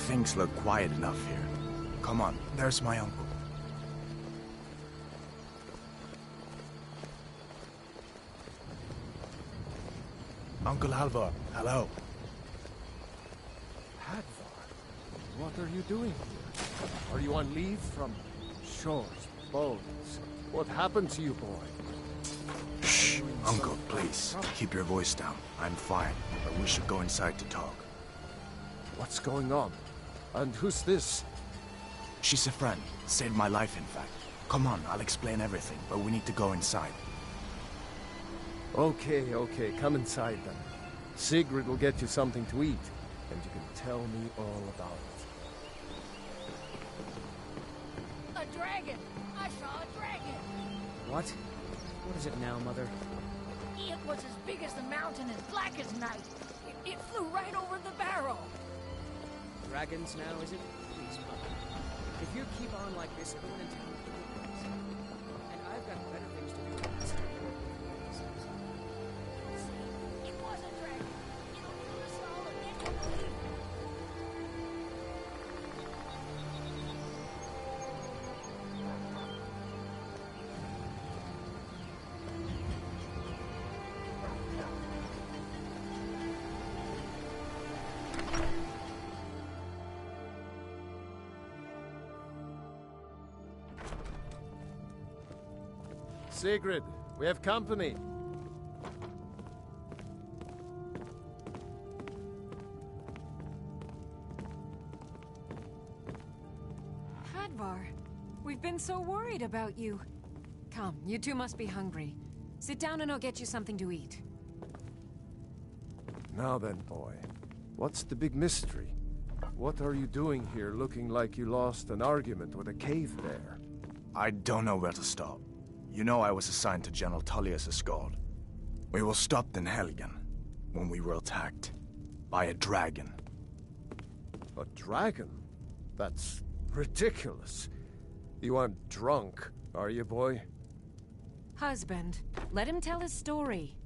Things look quiet enough here. Come on, there's my uncle. Uncle Halvar, hello. Hadvar, what are you doing here? Are you on leave from shores, bones? What happened to you, boy? Shh, Uncle, please. Keep your voice down. I'm fine, but we should go inside to talk. What's going on? And who's this? She's a friend. Saved my life, in fact. Come on, I'll explain everything, but we need to go inside. Okay, come inside then. Sigrid will get you something to eat, and you can tell me all about it. A dragon! I saw a dragon! What? What is it now, Mother? It was as big as the mountain and black as night. It flew right over the barrel. Dragons now, is it? Please, Mother. If you keep on like this, everyone in town will be crazy. And I've got better things to do than listen to your nonsense. It was a dragon. It'll kill us all and then we'll leave. Sigrid, we have company. Hadvar, we've been so worried about you. Come, you two must be hungry. Sit down and I'll get you something to eat. Now then, boy, what's the big mystery? What are you doing here looking like you lost an argument with a cave bear? I don't know where to stop. You know I was assigned to General Tullius' escort. We were stopped in Helgen when we were attacked by a dragon. A dragon? That's ridiculous. You aren't drunk, are you, boy? Husband, let him tell his story.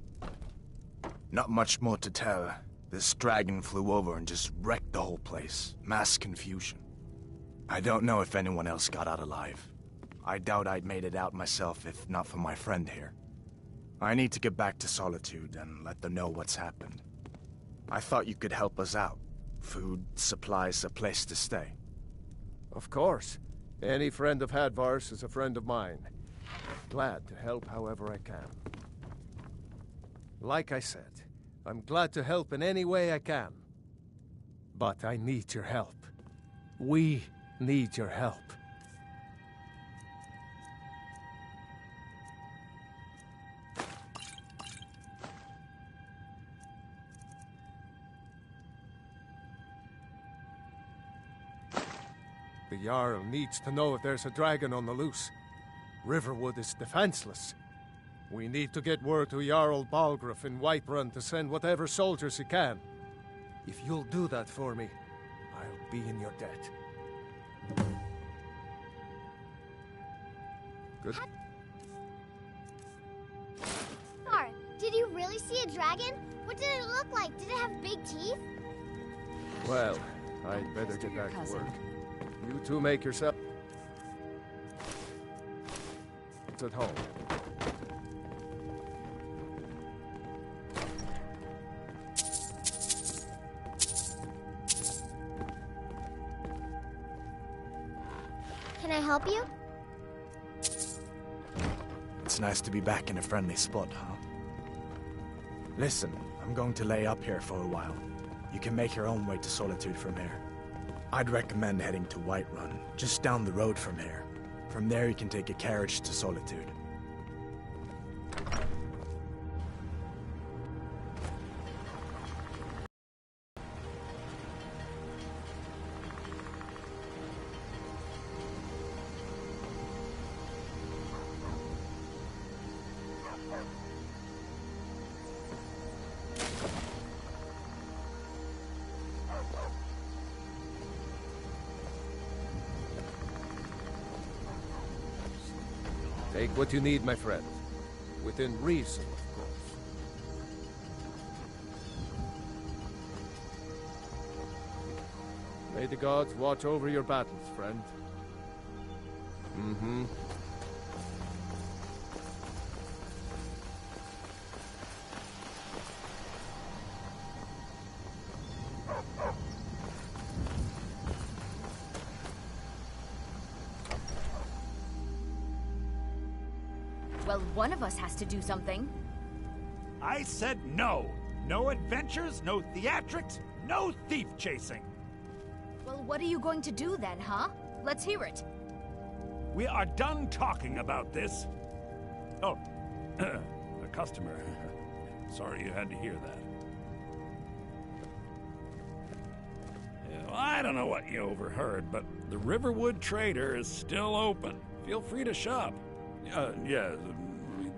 Not much more to tell. This dragon flew over and just wrecked the whole place. Mass confusion. I don't know if anyone else got out alive. I doubt I'd made it out myself if not for my friend here. I need to get back to Solitude and let them know what's happened. I thought you could help us out. Food, supplies, a place to stay. Of course. Any friend of Hadvar's is a friend of mine. Glad to help however I can. Like I said, I'm glad to help in any way I can. But I need your help. We need your help. The Jarl needs to know if there's a dragon on the loose. Riverwood is defenseless. We need to get word to Jarl Balgruuf in Whiterun to send whatever soldiers he can. If you'll do that for me, I'll be in your debt. Good. Sorry, did you really see a dragon? What did it look like? Did it have big teeth? Well, I'd better get back to work. You two make yourself at home. Can I help you? It's nice to be back in a friendly spot, huh? Listen, I'm going to lay up here for a while. You can make your own way to Solitude from here. I'd recommend heading to Whiterun, just down the road from here. From there you can take a carriage to Solitude. Take what you need, my friend. Within reason, of course. May the gods watch over your battles, friend. Mm-hmm. Well, one of us has to do something. I said no. No adventures, no theatrics, no thief chasing. Well, what are you going to do then, huh? Let's hear it. We are done talking about this. Oh, a customer. Sorry you had to hear that. Yeah, I don't know what you overheard, but the Riverwood Trader is still open. Feel free to shop. Yeah,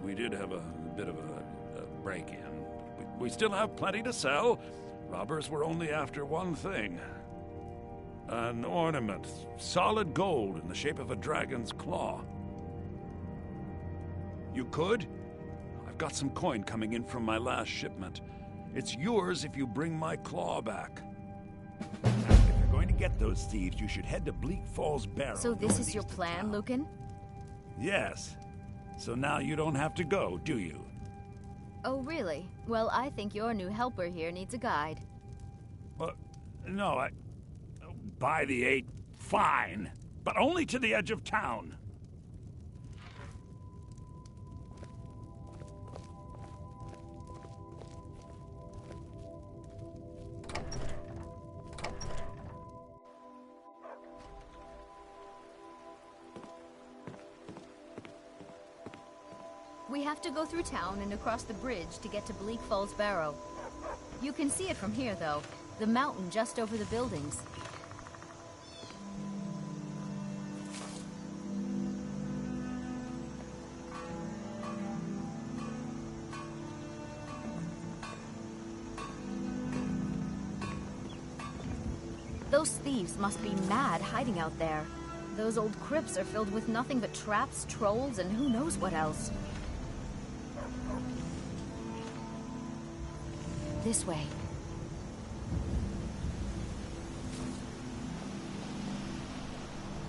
we did have a bit of a break-in. We still have plenty to sell. Robbers were only after one thing. An ornament, solid gold in the shape of a dragon's claw. You could? I've got some coin coming in from my last shipment. It's yours if you bring my claw back. If you're going to get those thieves, you should head to Bleak Falls Barrow. So this is your plan, Lucan? Yes. So now you don't have to go, do you? Oh, really? Well, I think your new helper here needs a guide. Well, no, by the 8, fine. But only to the edge of town. We have to go through town and across the bridge to get to Bleak Falls Barrow. You can see it from here, though. The mountain just over the buildings. Those thieves must be mad hiding out there. Those old crypts are filled with nothing but traps, trolls, and who knows what else. This way.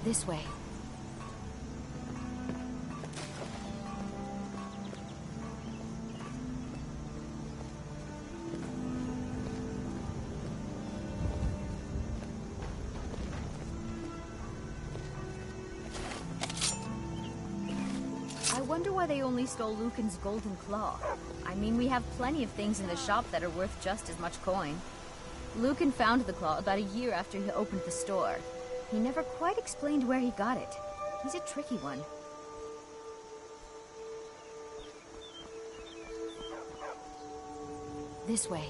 This way. I wonder why they only stole Lucan's golden claw. I mean, we have plenty of things in the shop that are worth just as much coin. Lucan found the claw about a year after he opened the store. He never quite explained where he got it. He's a tricky one. This way.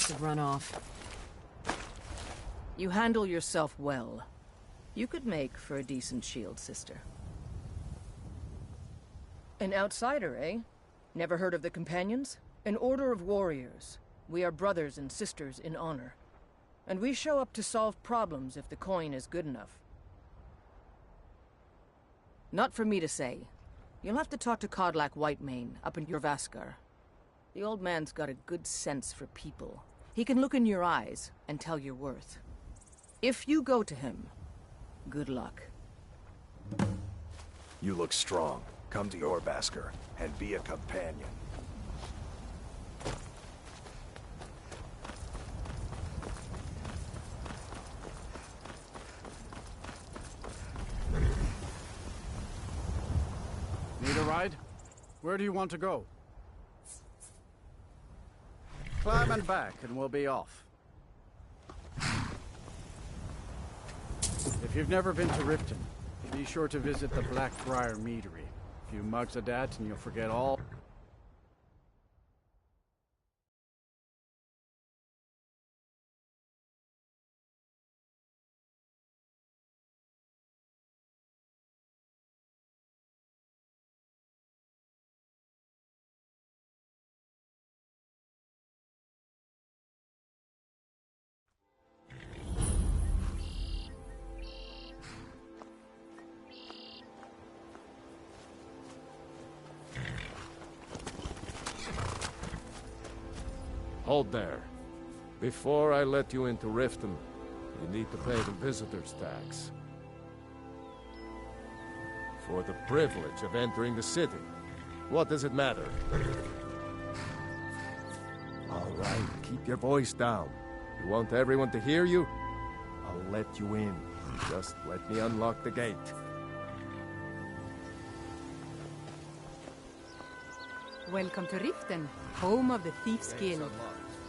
must have run off. You handle yourself well. You could make for a decent shield sister. An outsider, eh? Never heard of the Companions? An order of warriors. We are brothers and sisters in honor. And we show up to solve problems if the coin is good enough. Not for me to say. You'll have to talk to Kodlak Whitemane up in Jorvaskar. The old man's got a good sense for people. He can look in your eyes and tell your worth. If you go to him, good luck. You look strong. Come to Jorvaskar and be a companion. Need a ride? Where do you want to go? Climb and back and we'll be off. If you've never been to Riften, be sure to visit the Blackbriar Meadery. A few mugs of that and you'll forget all. Hold there. Before I let you into Riften, you need to pay the visitor's tax. For the privilege of entering the city. What does it matter? All right, keep your voice down. You want everyone to hear you? I'll let you in. Just let me unlock the gate. Welcome to Riften, home of the Thieves' Guild.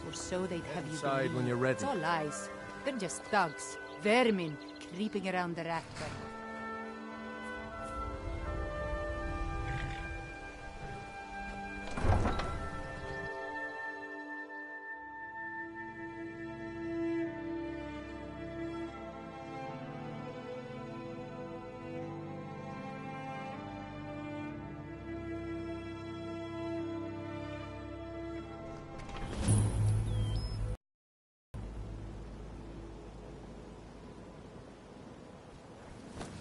Or so they'd have you Inside believe. when you're ready. It's all lies. They're just thugs, vermin, creeping around the Rathburn.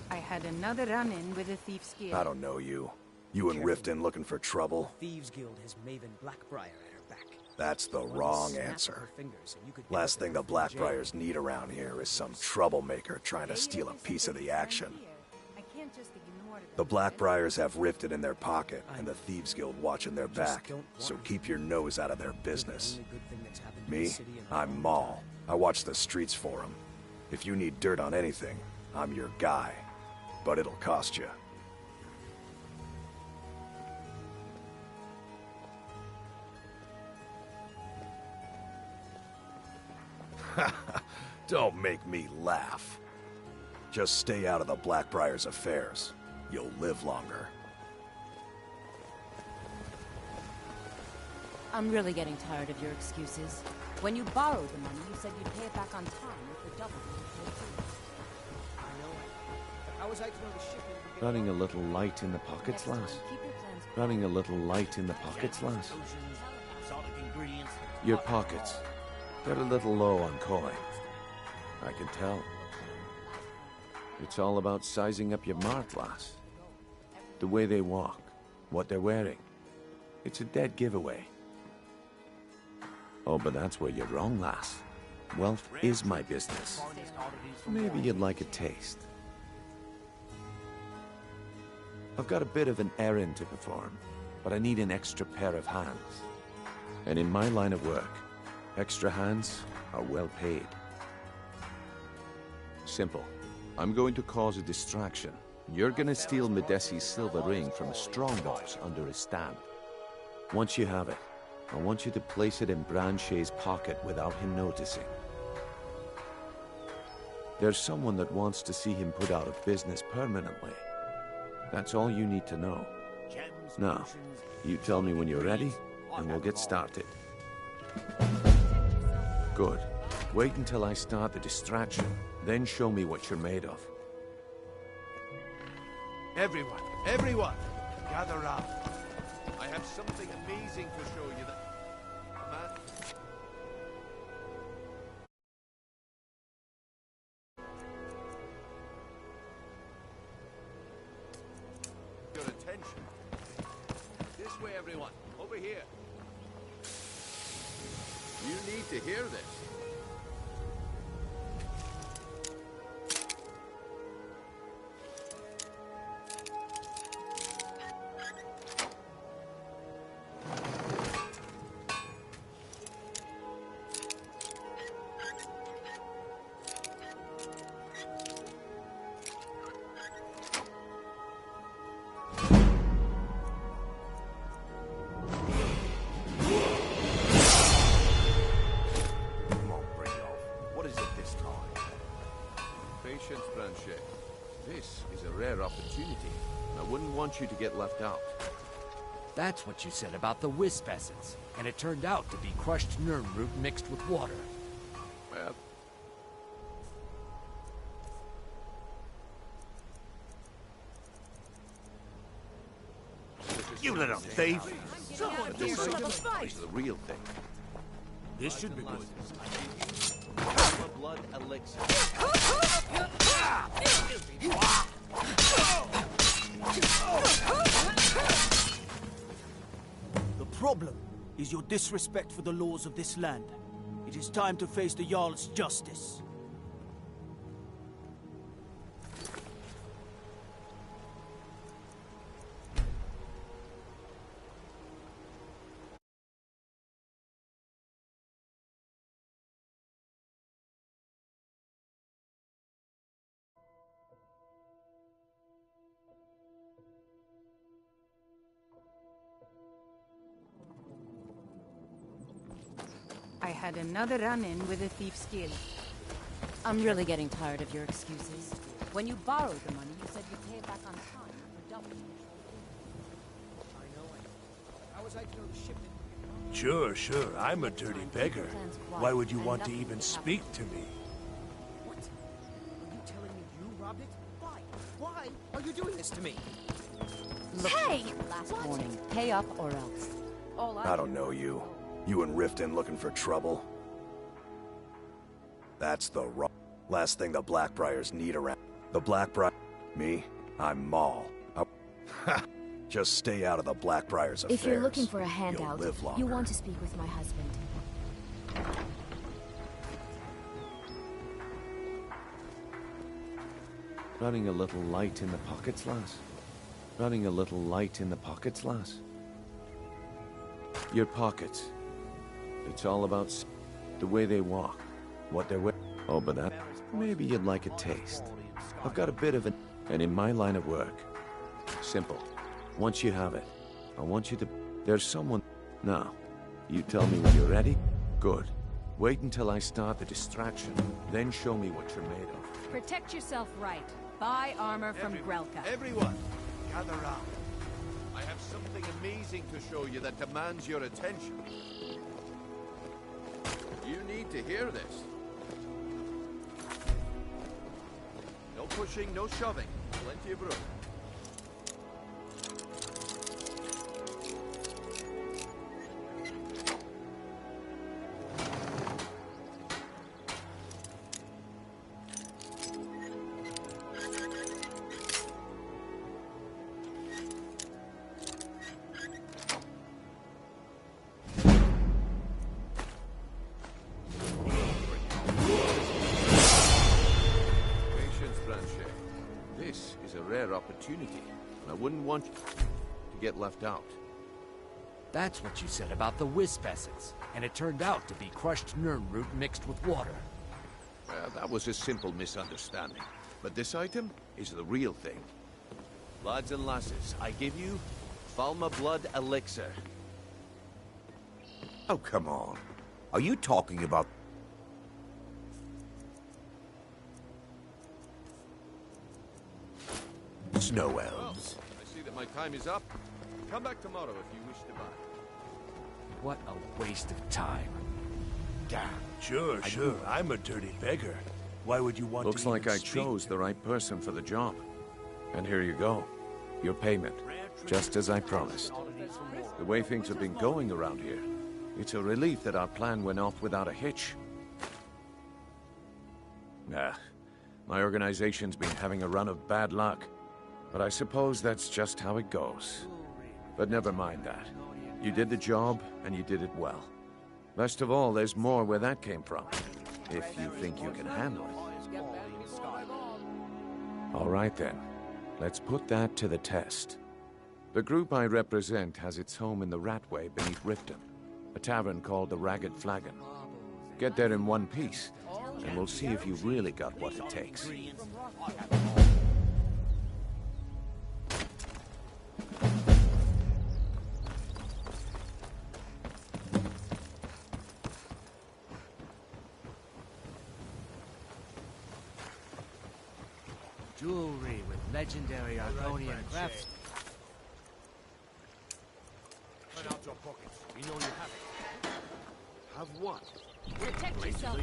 I had another run-in with the Thieves' Guild. I don't know you. You in Riften looking for trouble? Thieves Guild has Maven Blackbriar at her back. That's the wrong answer. Last thing the Blackbriars need around here is some troublemaker trying to steal a piece of the action. The Blackbriars have Riften in their pocket, and the Thieves Guild watching their back, so keep your nose out of their business. Me? I'm Maul. I watch the streets for them. If you need dirt on anything, I'm your guy. But it'll cost you. Don't make me laugh. Just stay out of the Blackbriar's affairs. You'll live longer. I'm really getting tired of your excuses. When you borrowed the money, you said you'd pay it back on time with the double. How was I to know the shipment would get Running a little light in the pockets, lass? Running a little light in the pockets, lass? Your pockets. They're a little low on coin. I can tell. It's all about sizing up your mark, lass. The way they walk, what they're wearing. It's a dead giveaway. Oh, but that's where you're wrong, lass. Wealth is my business. Maybe you'd like a taste. I've got a bit of an errand to perform, but I need an extra pair of hands. And in my line of work, extra hands are well paid. Simple. I'm going to cause a distraction. You're gonna steal Medesi's silver ring from a strongbox under his stamp. Once you have it, I want you to place it in Branche's pocket without him noticing. There's someone that wants to see him put out of business permanently. That's all you need to know. Now, you tell me when you're ready, and we'll get started. Good. Wait until I start the distraction, then show me what you're made of. Everyone, gather round. I have something amazing to show you that... Man... Your attention. This way, everyone. Over here. You need to hear this. This is a rare opportunity. I wouldn't want you to get left out. That's what you said about the wisp essence, and it turned out to be crushed nerm root mixed with water. Well... You little thief! Someone do something a fight! This is the real thing. This should be good. Blood elixir. The problem is your disrespect for the laws of this land. It is time to face the Jarl's justice. I had another run-in with a thief's guild. I'm really getting tired of your excuses. When you borrowed the money, you said you'd pay it back on time for double. I know. How was I to know the shipment? Sure. I'm a dirty beggar. Why would you want to even speak to me? What? Are you telling me you robbed it? Why? Why are you doing this to me? Look, hey! Last warning. Pay up or else. I don't know you. You and Riften looking for trouble? That's the wrong... Last thing the Blackbriars need around... The Blackbriar... Me? I'm Maul. Just stay out of the Blackbriars' affairs. If you're looking for a handout, live longer. you want to speak with my husband. Running a little light in the pockets, lass? Running a little light in the pockets, lass? Your pockets. It's all about the way they walk, what they're wearing. Oh, but that... Maybe you'd like a taste. I've got a bit of an... And in my line of work, simple. Once you have it, I want you to... There's someone... Now, you tell me when you're ready? Good. Wait until I start the distraction, then show me what you're made of. Protect yourself right. Buy armor from Grelka. Everyone, gather round. I have something amazing to show you that demands your attention. You need to hear this. No pushing, no shoving. Plenty of room. Opportunity, and I wouldn't want you to get left out. That's what you said about the wisp essence, and it turned out to be crushed nerm root mixed with water. Well, that was a simple misunderstanding. But this item is the real thing. Lads and lasses, I give you Falma Blood Elixir. Oh, come on. Are you talking about... Snow elves? Well, I see that my time is up. Come back tomorrow if you wish to buy. What a waste of time. Damn. Sure. I'm a dirty beggar. Why would you want Looks to like I chose the right person for the job. And here you go. Your payment. Just as I promised. The way things have been going around here, it's a relief that our plan went off without a hitch. Nah. My organization's been having a run of bad luck. But I suppose that's just how it goes. But never mind that. You did the job, and you did it well. Best of all, there's more where that came from. If you think you can handle it. All right then. Let's put that to the test. The group I represent has its home in the Ratway beneath Riften, a tavern called the Ragged Flagon. Get there in one piece, and we'll see if you've really got what it takes. Jewelry with legendary Argonian crafts. Turn out your pockets. We know you have it. Have what? Protect yourself.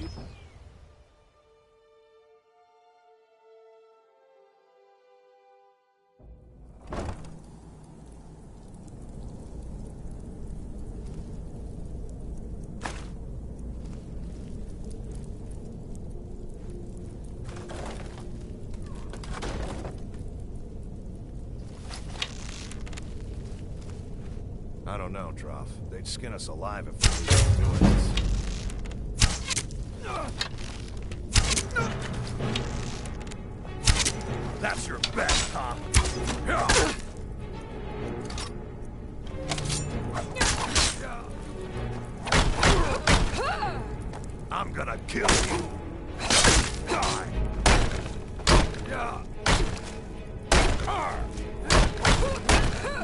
I don't know, Droff. They'd skin us alive if we were doing this. That's your best, huh? I'm gonna kill you. Die.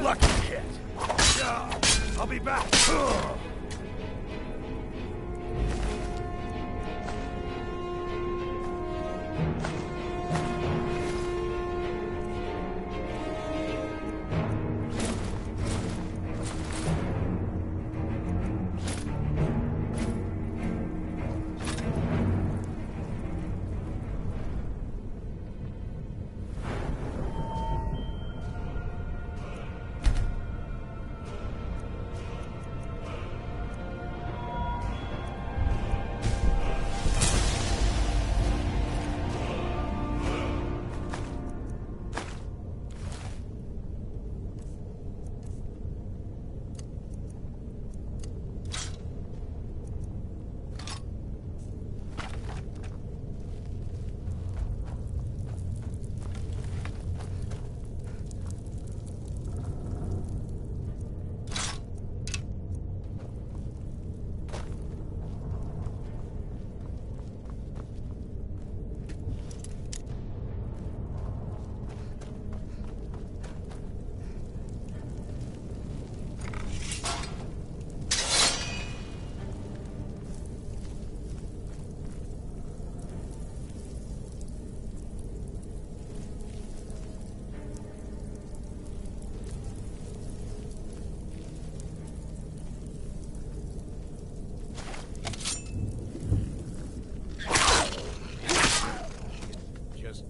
Lucky hit. I'll be back.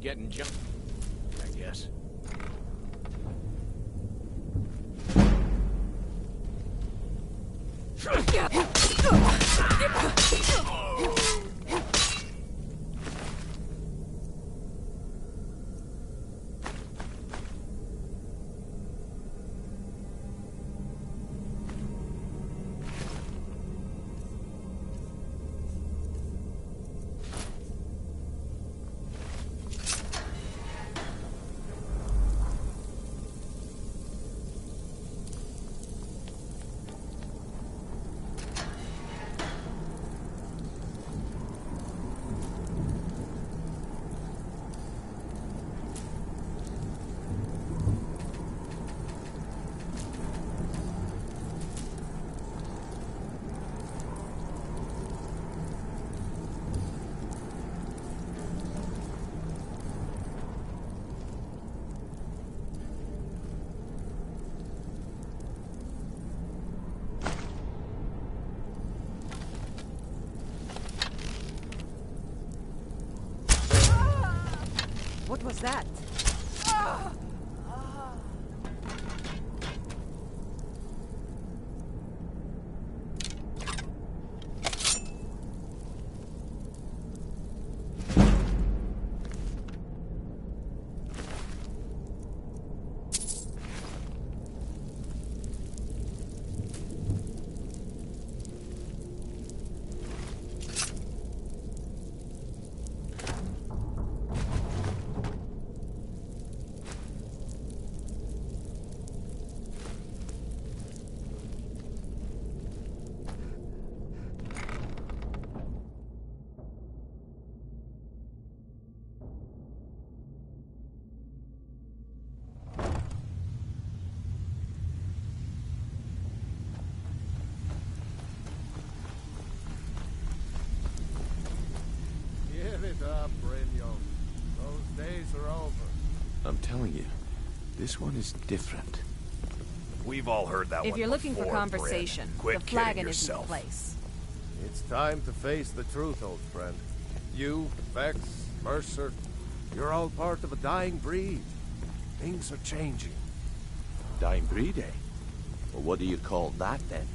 Getting jumped, I guess. What was that? Give it up, Brynjolf. Those days are over. I'm telling you, this one is different. We've all heard that one If you're looking for before, conversation, Bryn. the Quit flagon kidding isn't the yourself. place. It's time to face the truth, old friend. You, Vex, Mercer, you're all part of a dying breed. Things are changing. Dying breed, eh? Well, what do you call that, then?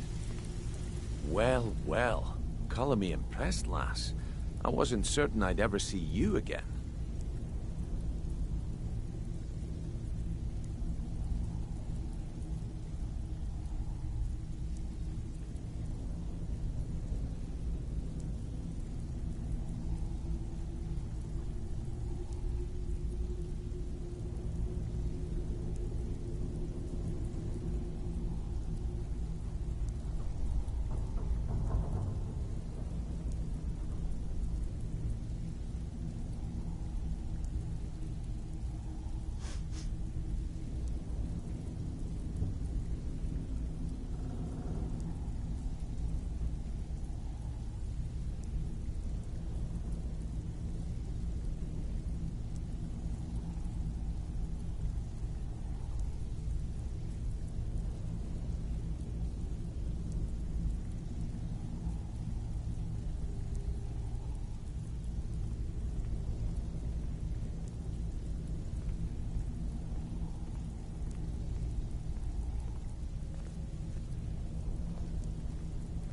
Well, well. Calling me impressed, lass. I wasn't certain I'd ever see you again.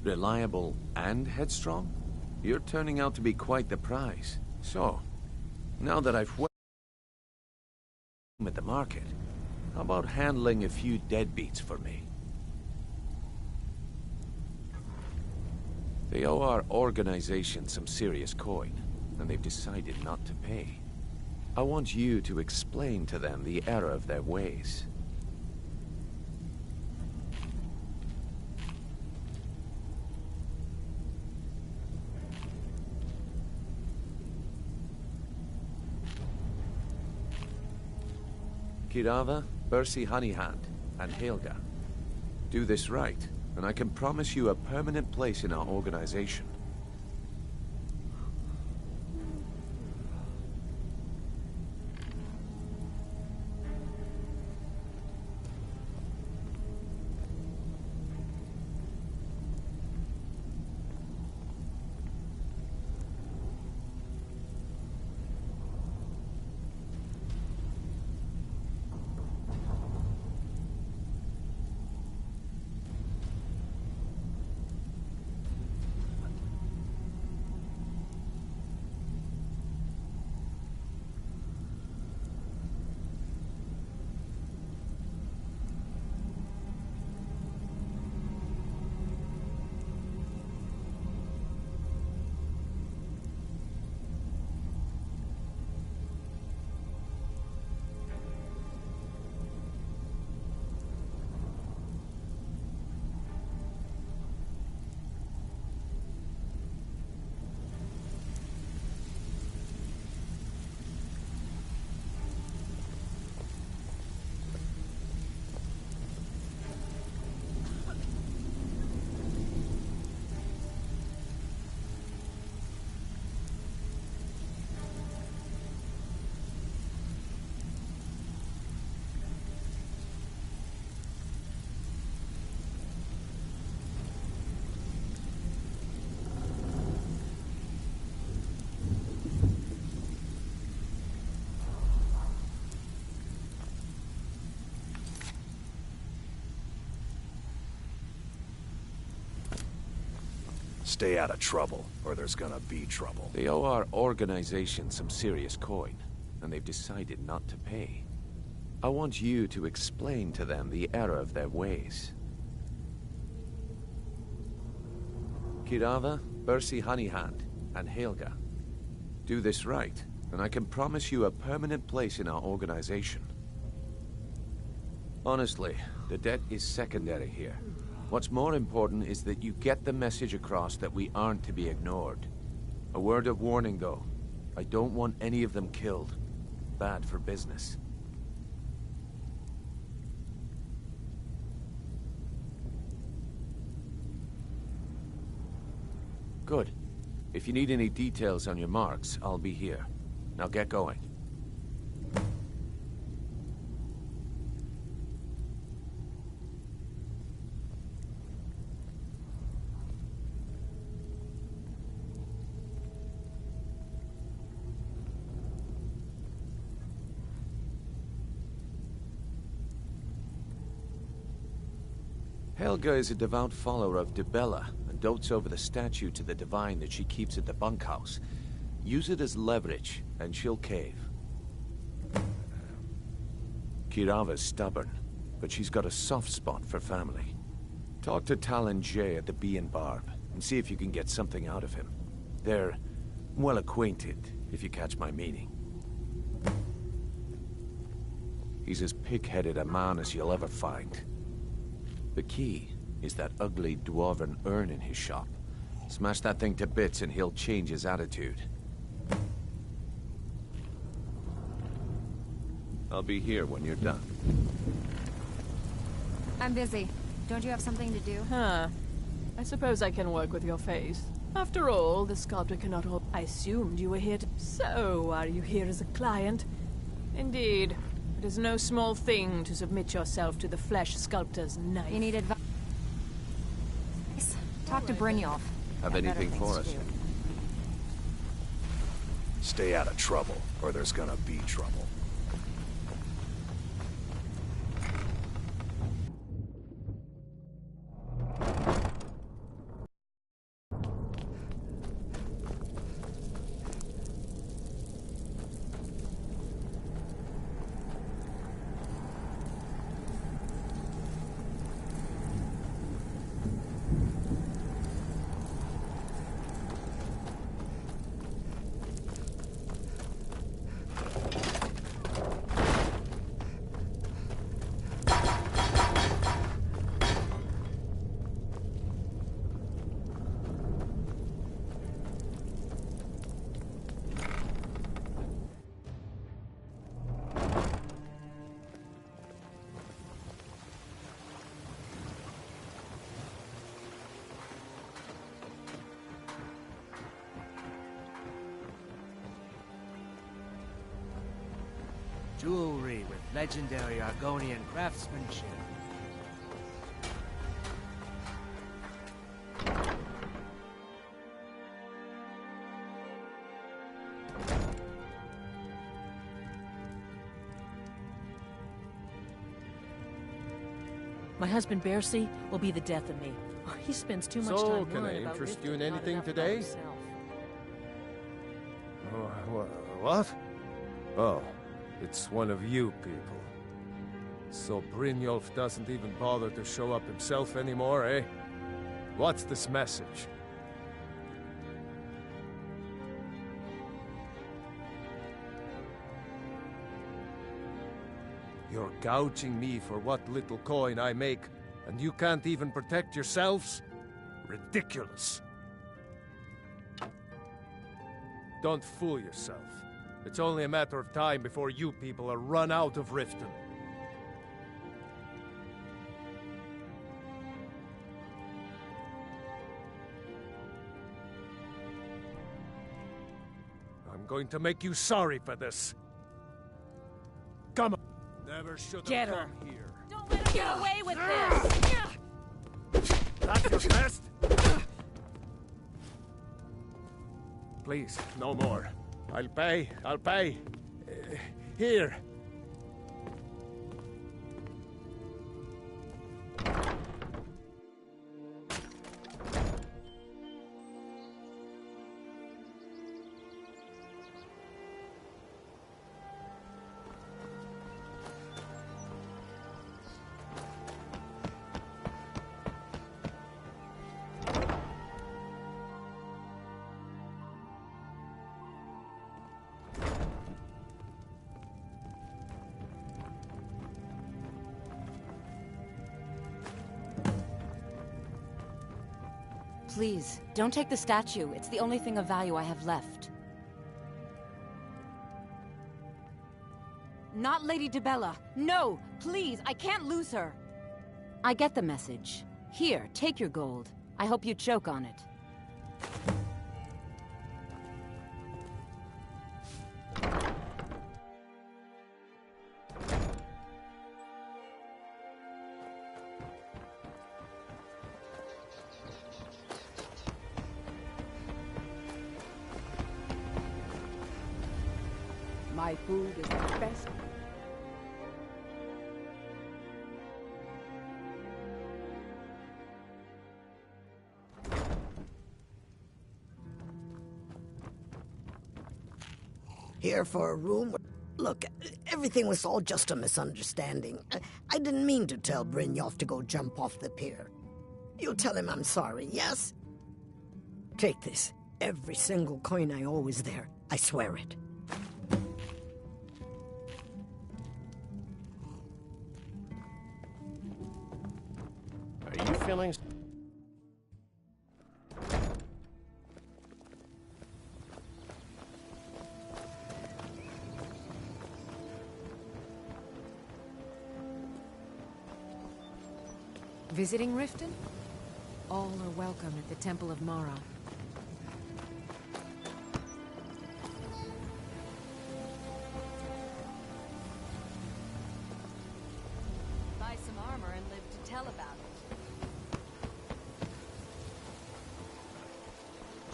Reliable and headstrong? You're turning out to be quite the prize. So, now that I've at the market, how about handling a few deadbeats for me? They owe our organization some serious coin, and they've decided not to pay. I want you to explain to them the error of their ways. Kirava, Bersi Honeyhand, and Helga. Do this right, and I can promise you a permanent place in our organization. Stay out of trouble, or there's gonna be trouble. They owe our organization some serious coin, and they've decided not to pay. I want you to explain to them the error of their ways. Kirava, Bersi Honeyhand, and Helga. Do this right, and I can promise you a permanent place in our organization. Honestly, the debt is secondary here. What's more important is that you get the message across that we aren't to be ignored. A word of warning, though. I don't want any of them killed. Bad for business. Good. If you need any details on your marks, I'll be here. Now get going. Helga is a devout follower of Dibella and dotes over the statue to the divine that she keeps at the bunkhouse. Use it as leverage, and she'll cave. Kirava's stubborn, but she's got a soft spot for family. Talk to Talon Jay at the Bee and Barb, and see if you can get something out of him. They're well acquainted, if you catch my meaning. He's as pig-headed a man as you'll ever find. The key is that ugly dwarven urn in his shop. Smash that thing to bits and he'll change his attitude. I'll be here when you're done. I'm busy. Don't you have something to do? Huh. I suppose I can work with your face. After all, the sculptor cannot hold... I assumed you were here to... So, are you here as a client? Indeed. It is no small thing to submit yourself to the flesh sculptor's knife. You need advice? Talk to Brynjolf. Have anything for us? Stay out of trouble, or there's gonna be trouble. Jewelry with legendary Argonian craftsmanship. My husband Bersi will be the death of me. He spends too much So, time can I worrying about interest Riften, you in not anything enough about today? himself. What? Oh, it's one of you people. So Brynjolf doesn't even bother to show up himself anymore, eh? What's this message? You're gouging me for what little coin I make, and you can't even protect yourselves? Ridiculous. Don't fool yourself. It's only a matter of time before you people are run out of Riften. I'm going to make you sorry for this. Come on. Never should Get have her. come here. Don't let her get away with this! That's your best? Please, no more. I'll pay. Here. Please, don't take the statue. It's the only thing of value I have left. Not Lady DeBella. No, please, I can't lose her. I get the message. Here, take your gold. I hope you choke on it. My food is the best. Here for a room? Look, everything was all just a misunderstanding. I didn't mean to tell Brynjolf to go jump off the pier. You'll tell him I'm sorry, yes? Take this. Every single coin I owe is there. I swear it. Are you feeling... Visiting Riften? All are welcome at the Temple of Mara. Buy some armor and live to tell about it.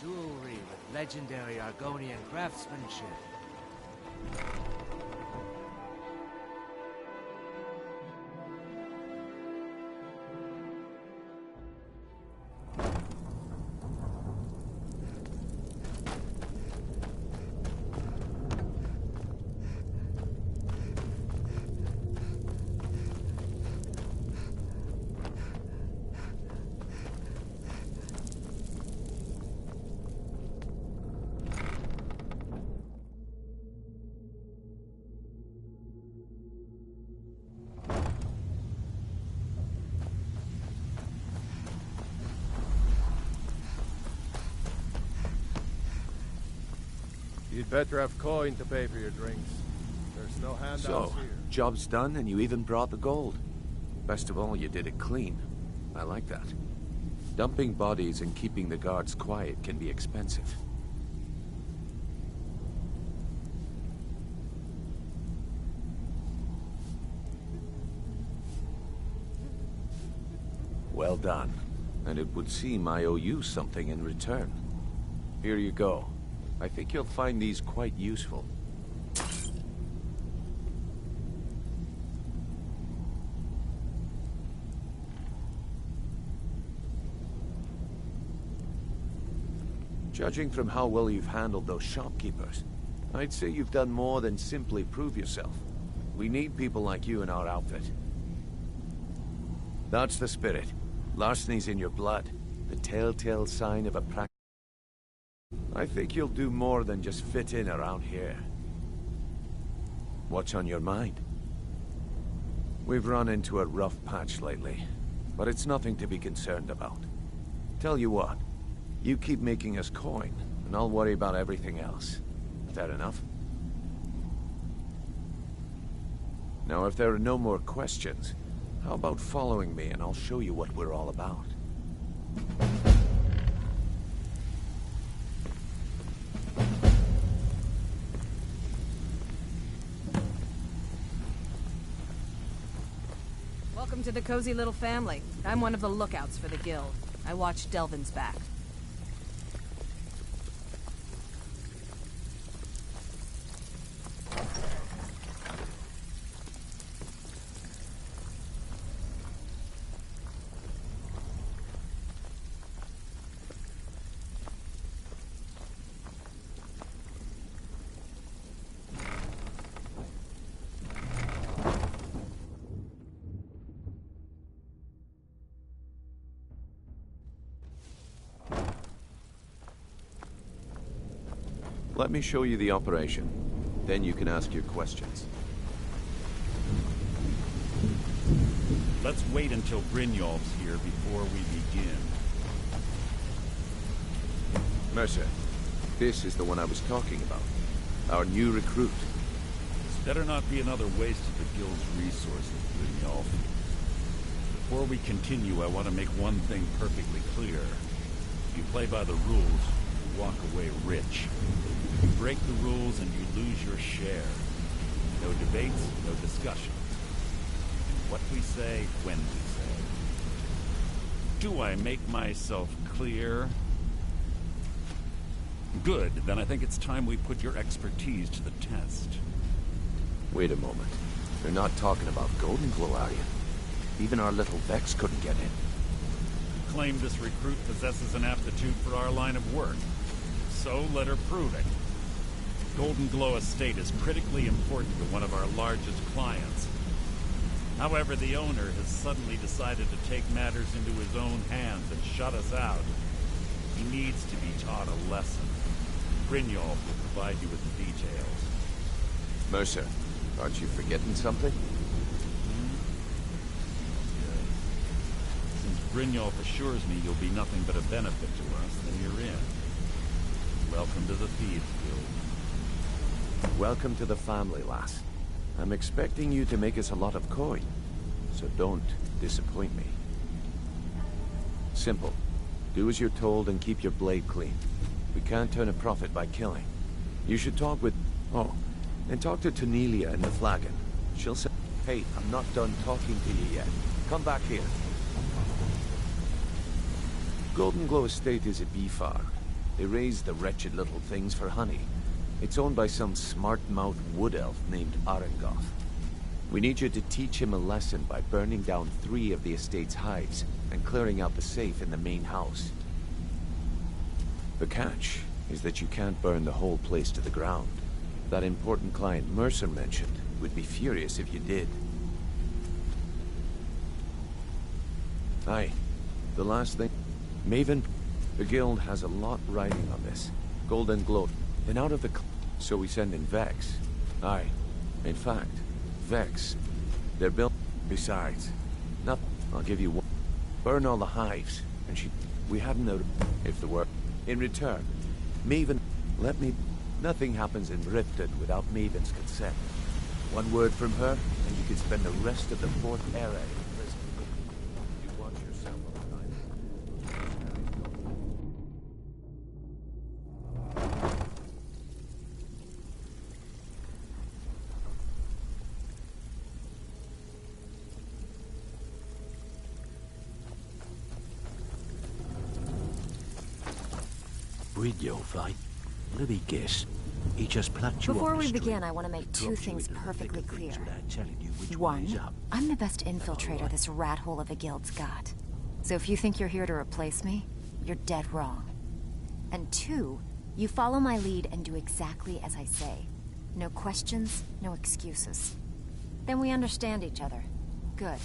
Jewelry with legendary Argonian craftsmanship. You'd better have coin to pay for your drinks. There's no handouts So, here. job's done and you even brought the gold. Best of all, you did it clean. I like that. Dumping bodies and keeping the guards quiet can be expensive. Well done. And it would seem I owe you something in return. Here you go. I think you'll find these quite useful. Judging from how well you've handled those shopkeepers, I'd say you've done more than simply prove yourself. We need people like you in our outfit. That's the spirit. Larceny's in your blood. The telltale sign of a practice. I think you'll do more than just fit in around here. What's on your mind? We've run into a rough patch lately, but it's nothing to be concerned about. Tell you what, you keep making us coin, and I'll worry about everything else. Fair enough? Now, if there are no more questions, how about following me and I'll show you what we're all about? Welcome to the cozy little family. I'm one of the lookouts for the guild. I watch Delvin's back. Let me show you the operation. Then you can ask your questions. Let's wait until Brynjolf's here before we begin. Mercer, this is the one I was talking about. Our new recruit. This better not be another waste of the guild's resources, Brynjolf. Before we continue, I want to make one thing perfectly clear. If you play by the rules, you walk away rich. If you break the rules and you lose your share. No debates, no discussions. What we say, when we say. Do I make myself clear? Good, then I think it's time we put your expertise to the test. Wait a moment. You're not talking about Golden Glow, are you? Even our little Vex couldn't get in. You claim this recruit possesses an aptitude for our line of work. So let her prove it. Golden Glow Estate is critically important to one of our largest clients. However, the owner has suddenly decided to take matters into his own hands and shut us out. He needs to be taught a lesson. Brynjolf will provide you with the details. Mercer, aren't you forgetting something? Since Brynjolf assures me you'll be nothing but a benefit to us, then you're in. Welcome to the Thieves Guild. Welcome to the family, lass. I'm expecting you to make us a lot of coin, so don't disappoint me. Simple. Do as you're told and keep your blade clean. We can't turn a profit by killing. You should talk with... Oh, and talk to Tanelia in the flagon. She'll say... Hey, I'm not done talking to you yet. Come back here. Golden Glow Estate is a bee farm. They raise the wretched little things for honey. It's owned by some smart-mouthed wood elf named Arengoth. We need you to teach him a lesson by burning down 3 of the estate's hives and clearing out the safe in the main house. The catch is that you can't burn the whole place to the ground. That important client Mercer mentioned would be furious if you did. Aye. The last thing... Maven, the guild has a lot riding on this. Golden Glow. And out of the... So we send in Vex. Aye. In fact, Vex. They're built... Besides. Not... I'll give you one. Burn all the hives. And we have no... If the work... In return, Maven... Let me... Nothing happens in Riften without Maven's consent. One word from her, and you can spend the rest of the 4th era in prison. You watch yourself all the time. Brynjolf, eh? Let me guess. He just plucked you Before off we the begin, street, I want to make 2 things dropped you into the perfectly thick of things clear. without telling you which way is 1, up. I'm the best infiltrator this rat hole of a guild's got. So if you think you're here to replace me, you're dead wrong. And 2, you follow my lead and do exactly as I say. No questions, no excuses. Then we understand each other. Good.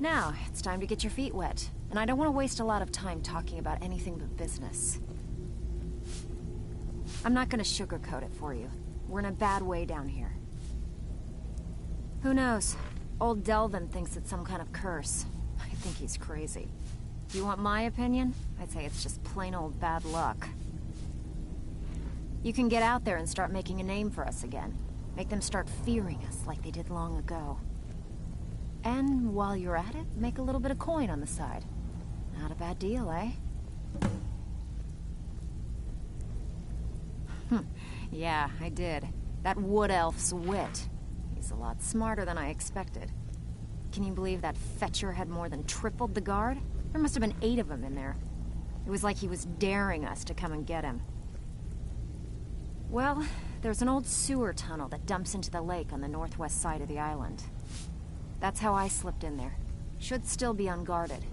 Now, it's time to get your feet wet. And I don't want to waste a lot of time talking about anything but business. I'm not gonna sugarcoat it for you. We're in a bad way down here. Who knows? Old Delvin thinks it's some kind of curse. I think he's crazy. If you want my opinion, I'd say it's just plain old bad luck. You can get out there and start making a name for us again. Make them start fearing us like they did long ago. And while you're at it, make a little bit of coin on the side. Not a bad deal, eh? Yeah, I did. That wood elf's wit. He's a lot smarter than I expected. Can you believe that fetcher had more than tripled the guard? There must have been 8 of them in there. It was like he was daring us to come and get him. Well, there's an old sewer tunnel that dumps into the lake on the northwest side of the island. That's how I slipped in there. Should still be unguarded.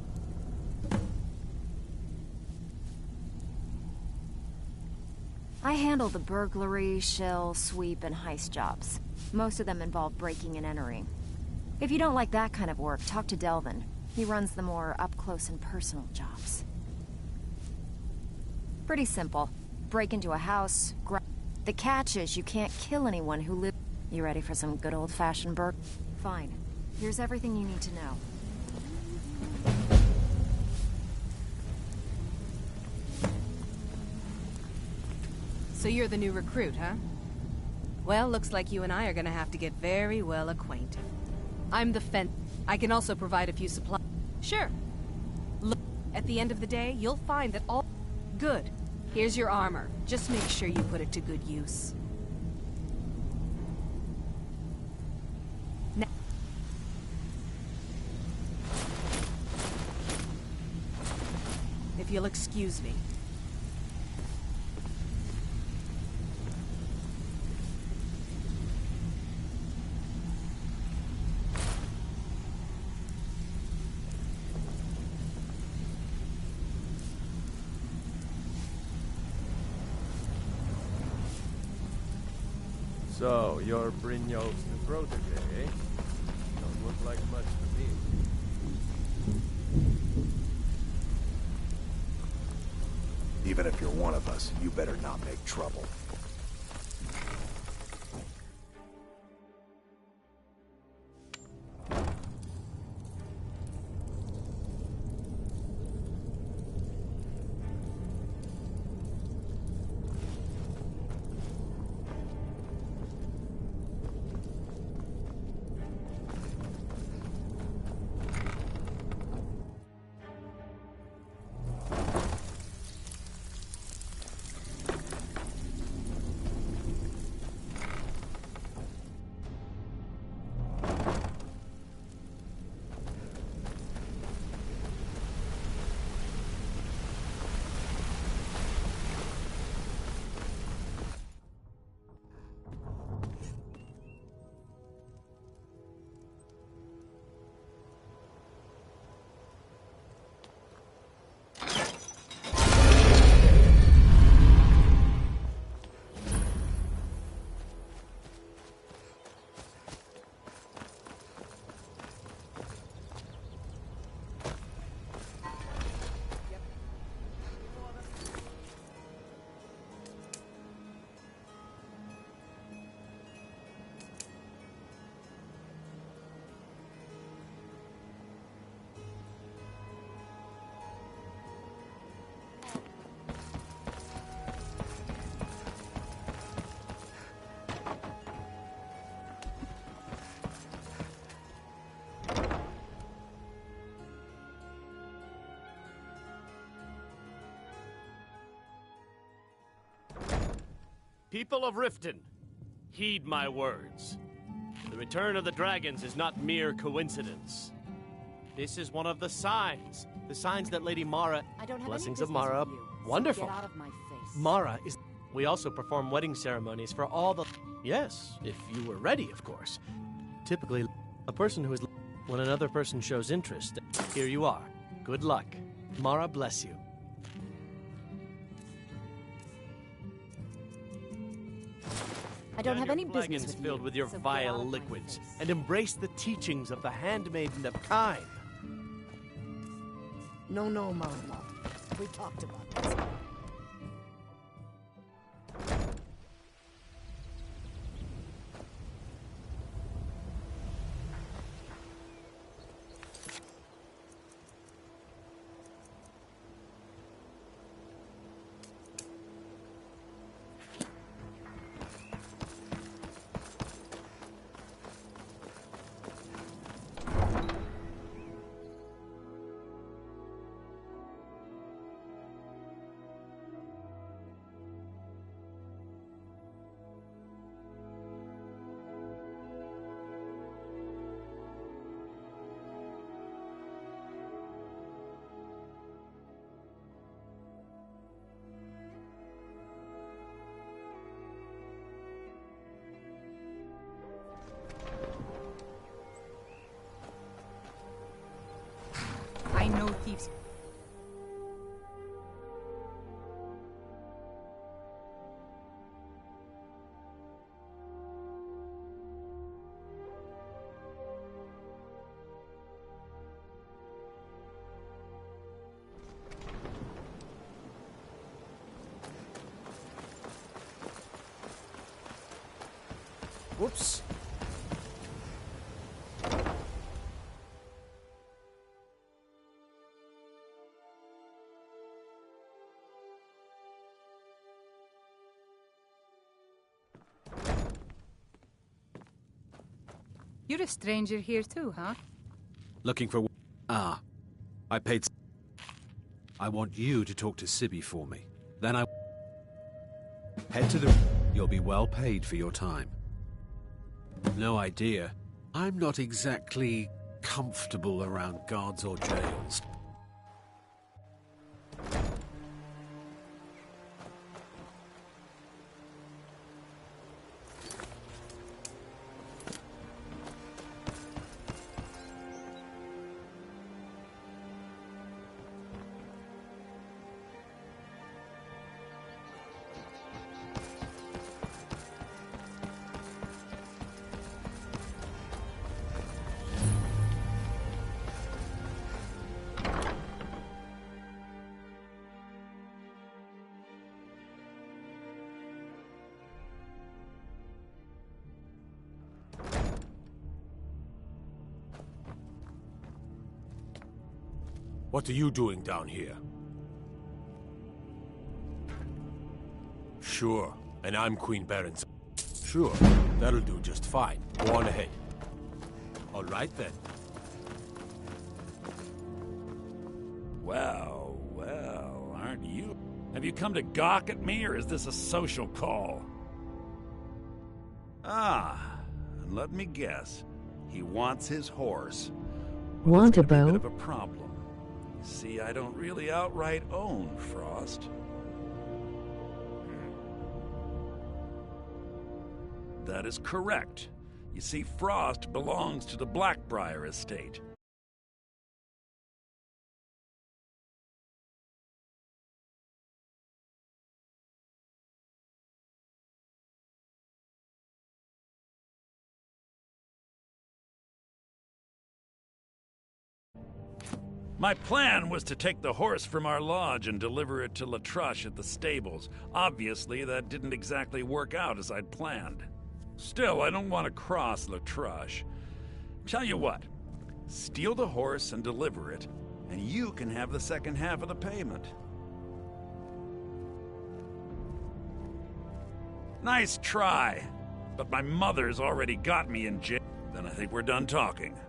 I handle the burglary, shell, sweep, and heist jobs. Most of them involve breaking and entering. If you don't like that kind of work, talk to Delvin. He runs the more up-close and personal jobs. Pretty simple. Break into a house, The catch is you can't kill anyone who lives... You ready for some good old-fashioned burg? Fine. Here's everything you need to know. So you're the new recruit, huh? Well, looks like you and I are gonna have to get very well acquainted. I'm the I can also provide a few supplies. Sure. Look, at the end of the day, you'll find that all... Good. Here's your armor. Just make sure you put it to good use. Now... If you'll excuse me. So, you're Brynjolf's new protege, eh? Don't look like much to me. Even if you're one of us, you better not make trouble. People of Riften, heed my words. The return of the dragons is not mere coincidence. This is one of the signs that Lady Mara... I don't have Blessings any of Mara. business with you, so Wonderful. get out of my face. Mara is... We also perform wedding ceremonies for all the... Yes, if you were ready, of course. Typically, a person who is... When another person shows interest, here you are. Good luck. Mara bless you. I don't have any business Flagons with filled you, with your so get vile out of my liquids, face. and embrace the teachings of the Handmaiden of Kine. No, Mama. We talked about this. I know thieves. Whoops. You're a stranger here too, huh? Looking for... Ah. I paid... I want you to talk to Sibby for me. Then I... Head to the... You'll be well paid for your time. No idea. I'm not exactly comfortable around guards or jails. What are you doing down here? Sure, and I'm Queen Baron's. Sure, that'll do just fine. Go on ahead. All right then. Well, well, aren't you? Have you come to gawk at me, or is this a social call? Ah, and let me guess. He wants his horse. Want a Bit bow? of a problem. See, I don't really outright own Frost. That is correct. You see, Frost belongs to the Blackbriar estate. My plan was to take the horse from our lodge and deliver it to Latrush at the stables. Obviously, that didn't exactly work out as I'd planned. Still, I don't want to cross Latrush. Tell you what, steal the horse and deliver it, and you can have the second half of the payment. Nice try, but my mother's already got me in jail. Then I think we're done talking.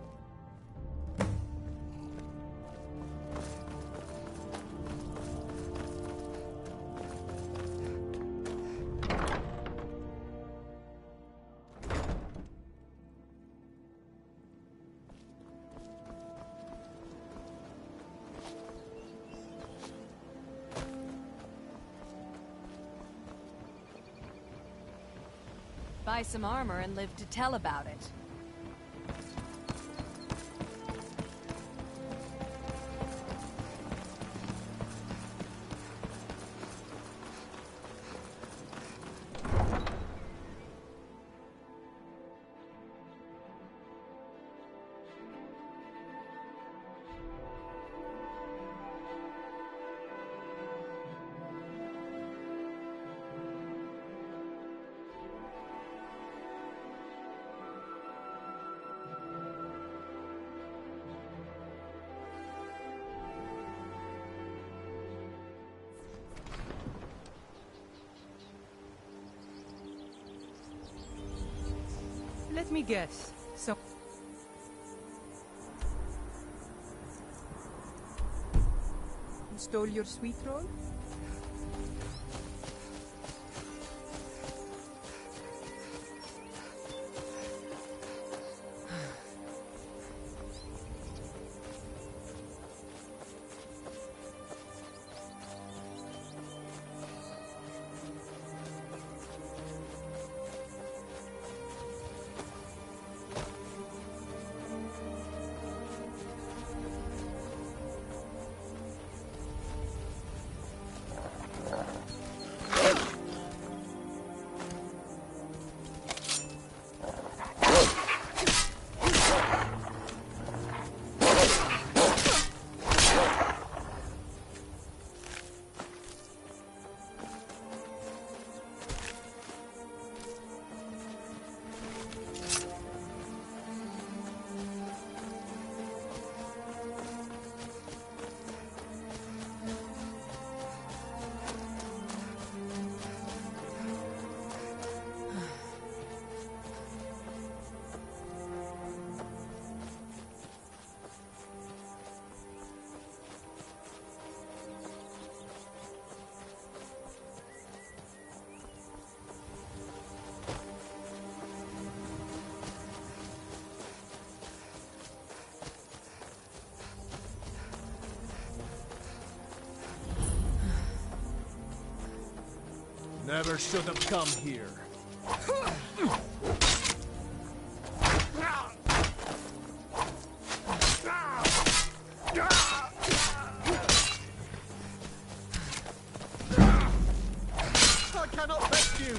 Buy some armor and live to tell about it. Let me guess. So... You stole your sweet roll? Never should have come here. I cannot rescue!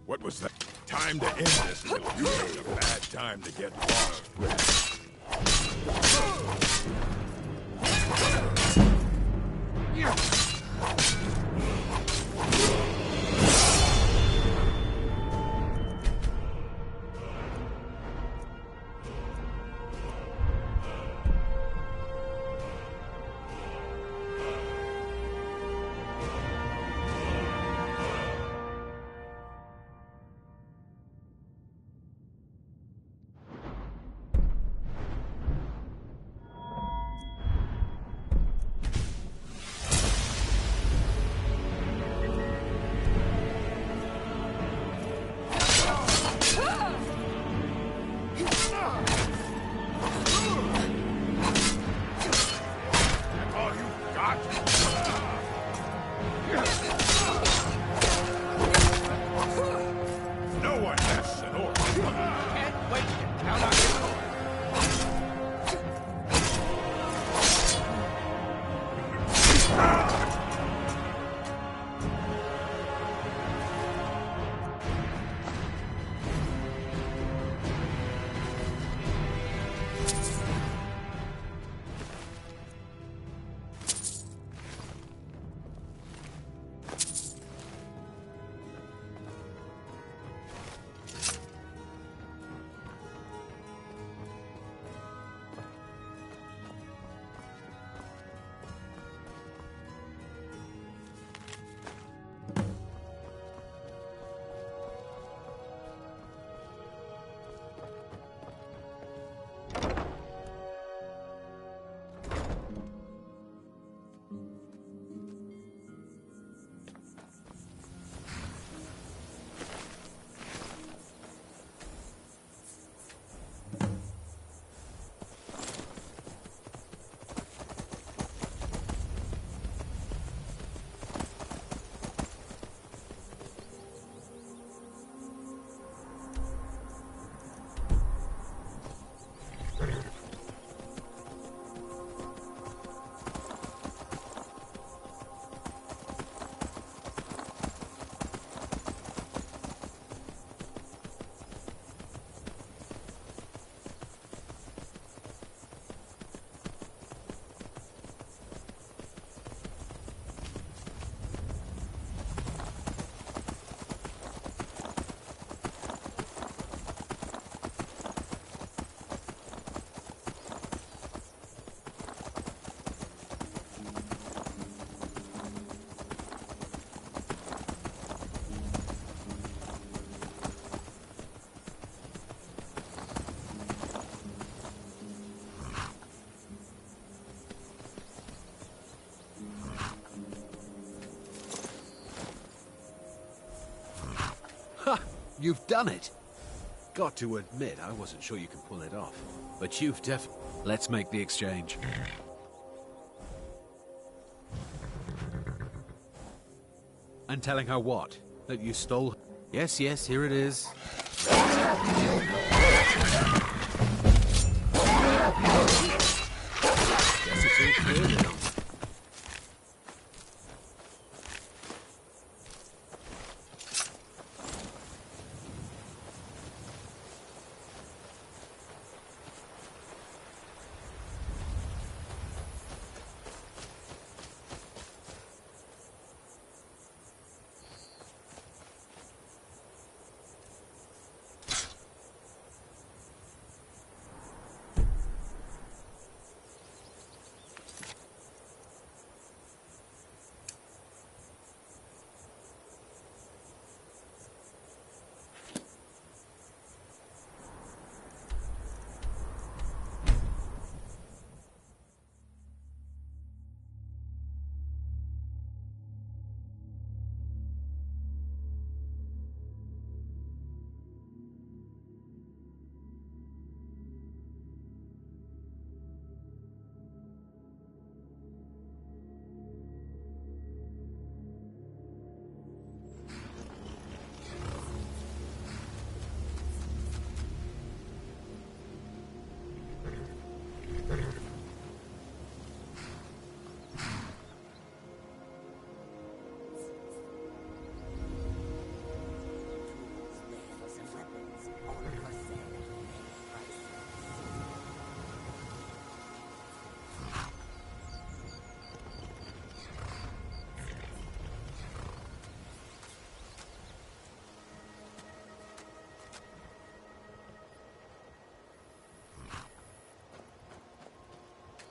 What was that? Time to end this, little. You chose a bad time to get lost. You've done it! Got to admit, I wasn't sure you could pull it off. But you've Let's make the exchange. And telling her what? That you stole... Yes, yes, here it is. Guess it's all clear now.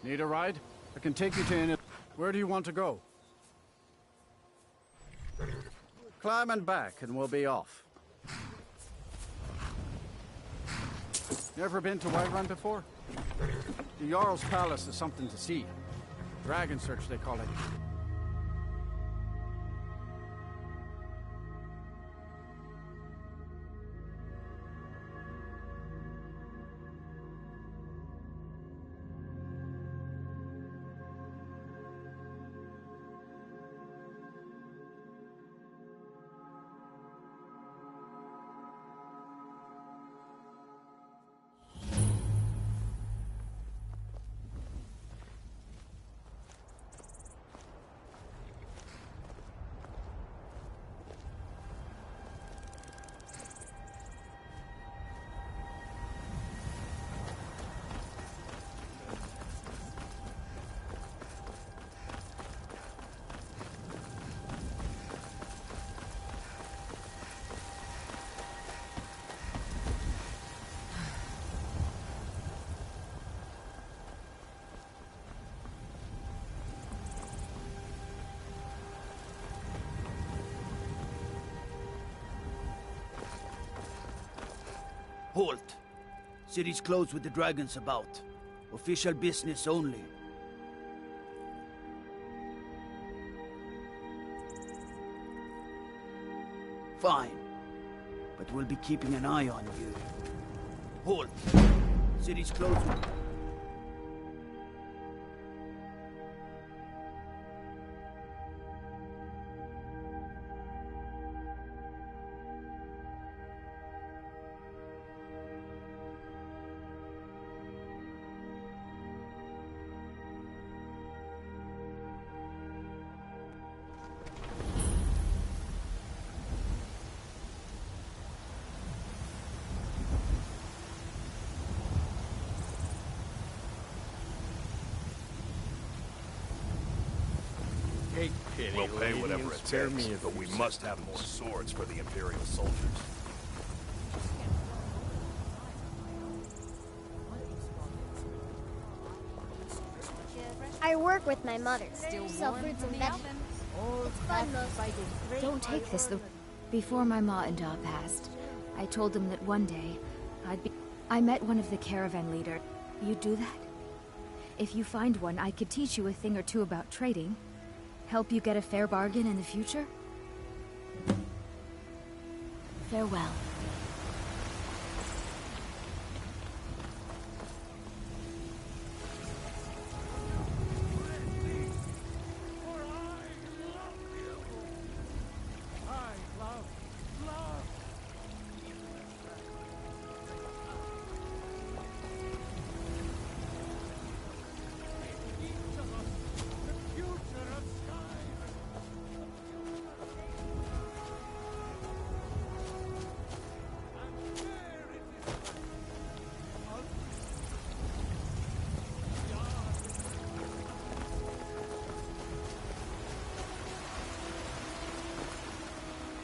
Need a ride? I can take you to any... Where do you want to go? Climb and back, and we'll be off. You ever been to Whiterun before? The Jarl's Palace is something to see. Dragon Search, they call it. Halt! City's closed with the dragons about. Official business only. Fine. But we'll be keeping an eye on you. Halt! City's closed with... We'll pay whatever it takes, but we must have more swords for the Imperial soldiers. I work with my mother. Sell fruits and vegetables. It's fun most. Don't take this the... Before my ma and Da passed, I told them that one day I'd be... I met one of the caravan leaders. You'd do that? If you find one, I could teach you a thing or two about trading. Help you get a fair bargain in the future? Farewell.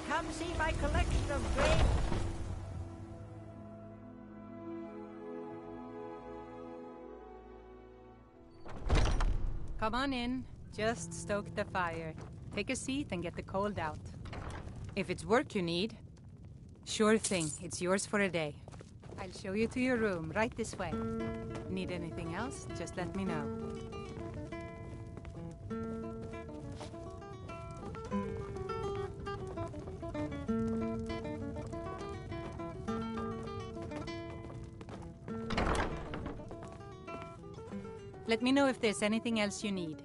Come see my collection of great... Come on in. Just stoke the fire. Take a seat and get the cold out. If it's work you need, sure thing. It's yours for a day. I'll show you to your room, right this way. Need anything else? Just let me know. Let me know if there's anything else you need.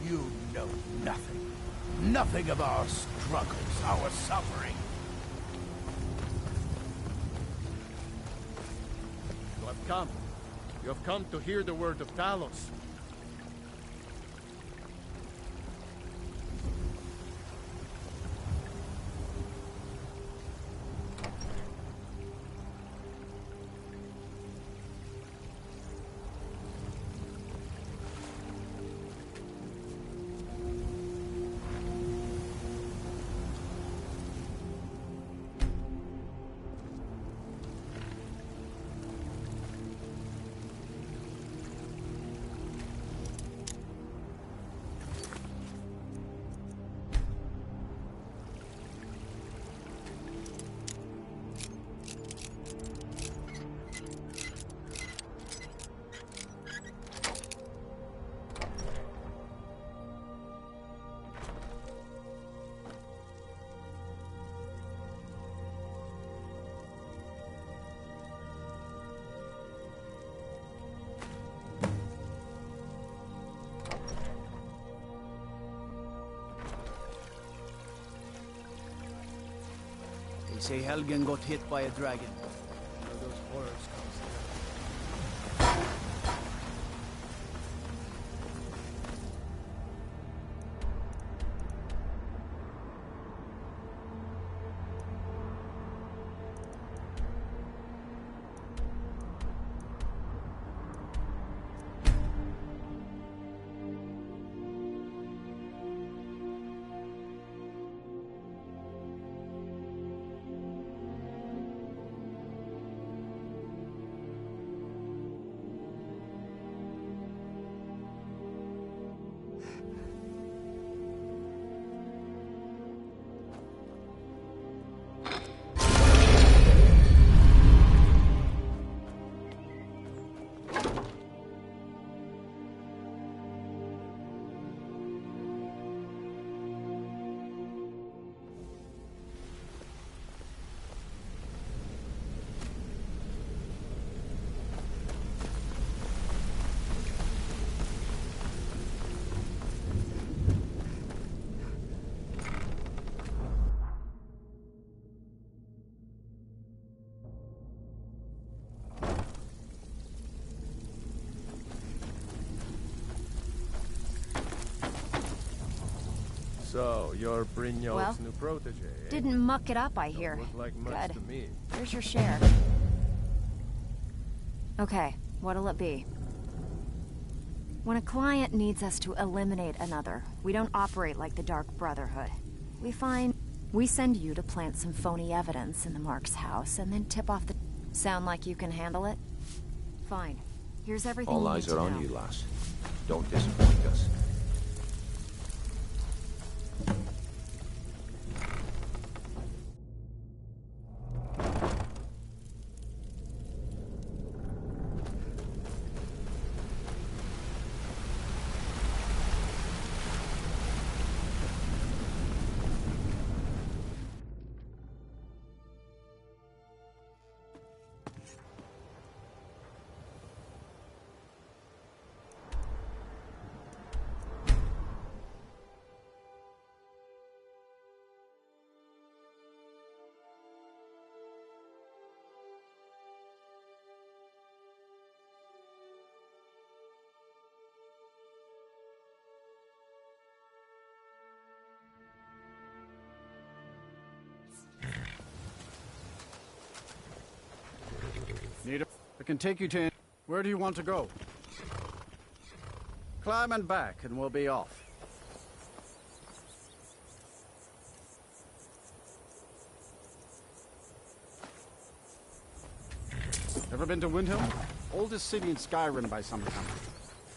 You know nothing. Nothing of our struggles, our suffering. Come. You have come to hear the word of Talos. They say Helgen got hit by a dragon. One of those horrors comes So, you're Brynjolf's Well, new protege, eh? Didn't muck it up, I hear. Don't look like much Good. to me. Here's your share. Okay, what'll it be? When a client needs us to eliminate another, we don't operate like the Dark Brotherhood. We send you to plant some phony evidence in the Mark's house and then tip off the... Sound like you can handle it? Fine. Here's everything All you eyes need to are on know. you, lass. Don't disappoint us. I can take you to... Where do you want to go? Climb and back, and we'll be off. Ever been to Windhelm? Oldest city in Skyrim by some count.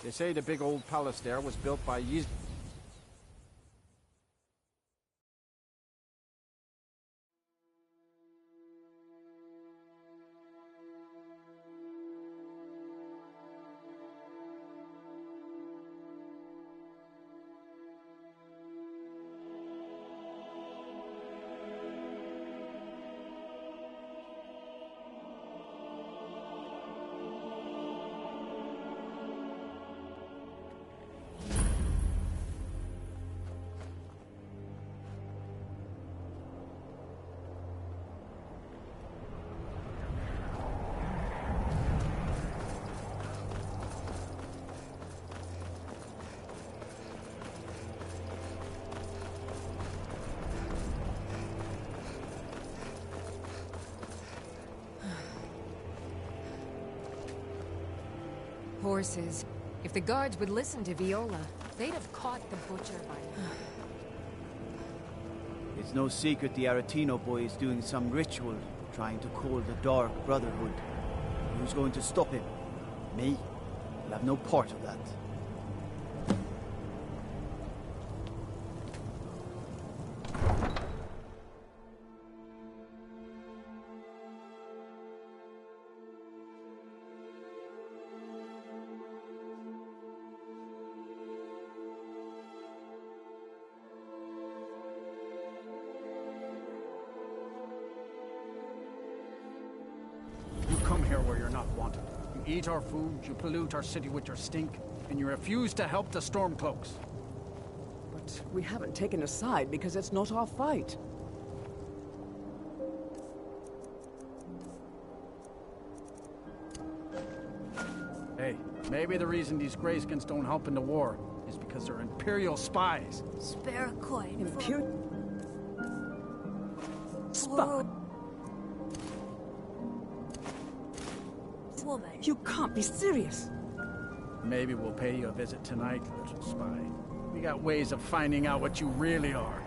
They say the big old palace there was built by Ys... horses. If the guards would listen to Viola, they'd have caught the butcher by now. It's no secret the Aretino boy is doing some ritual, trying to call the Dark Brotherhood. Who's going to stop him? Me? I'll have no part of that. Come here where you're not wanted. You eat our food, you pollute our city with your stink, and you refuse to help the Stormcloaks. But we haven't taken a side because it's not our fight. Hey, maybe the reason these Greyskins don't help in the war is because they're Imperial spies. Spare a coin. Imperial spy? Woman. You can't be serious. Maybe we'll pay you a visit tonight, little spy. We got ways of finding out what you really are.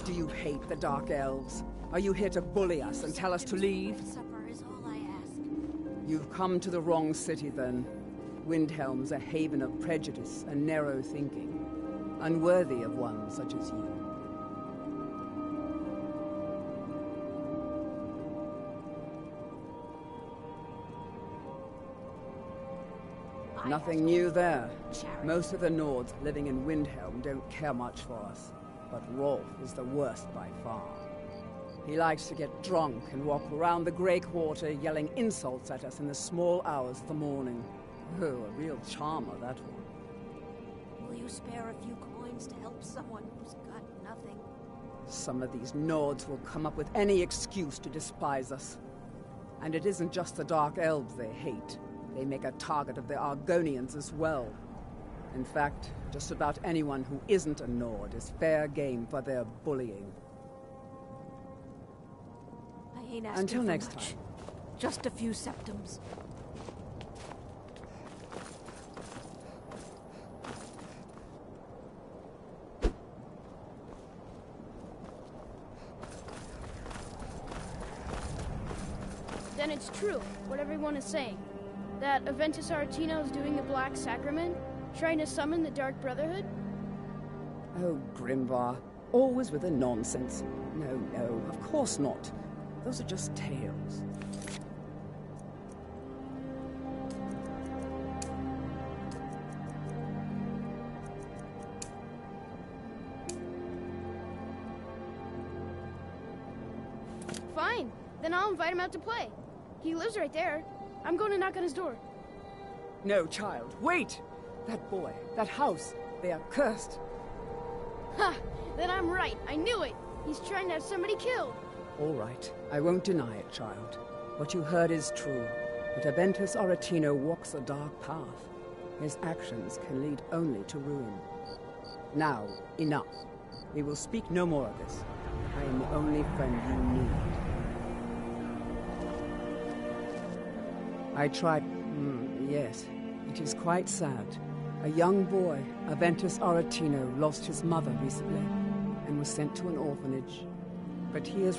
Do you hate the Dark Elves? Are you here to bully us and tell us to leave? Supper is all I ask. You've come to the wrong city, then. Windhelm's a haven of prejudice and narrow thinking, unworthy of one such as you. Nothing new there. Most of the Nords living in Windhelm don't care much for us. But Rolf is the worst by far. He likes to get drunk and walk around the Grey Quarter yelling insults at us in the small hours of the morning. Oh, a real charmer, that one. Will you spare a few coins to help someone who's got nothing? Some of these Nords will come up with any excuse to despise us. And it isn't just the Dark Elves they hate. They make a target of the Argonians as well. In fact, just about anyone who isn't a Nord is fair game for their bullying. I ain't asking Until for next much. time. Just a few septums. Then it's true, what everyone is saying. That Aventus Aretino is doing the Black Sacrament, trying to summon the Dark Brotherhood? Oh, Grimvar, always with the nonsense. No, of course not. Those are just tales. Fine, then I'll invite him out to play. He lives right there. I'm going to knock on his door. No, child, wait! That boy, that house, they are cursed. Ha! Then I'm right. I knew it. He's trying to have somebody killed. All right, I won't deny it, child. What you heard is true. But Aventus Aretino walks a dark path. His actions can lead only to ruin. Now, enough. We will speak no more of this. I am the only friend you need. I tried... yes, it is quite sad. A young boy, Aventus Aretino, lost his mother recently and was sent to an orphanage. But he is...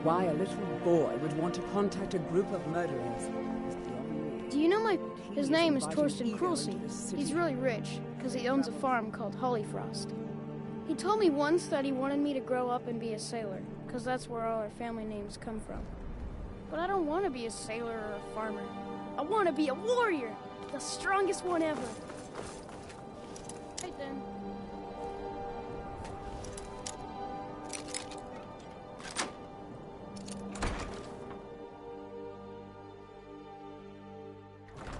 Why a little boy would want to contact a group of murderers is beyond me. Do you know his name is Torsten Krulsey. He's really rich, because he owns a farm called Hollyfrost. He told me once that he wanted me to grow up and be a sailor, because that's where all our family names come from. But I don't want to be a sailor or a farmer. I want to be a warrior, the strongest one ever. Right then.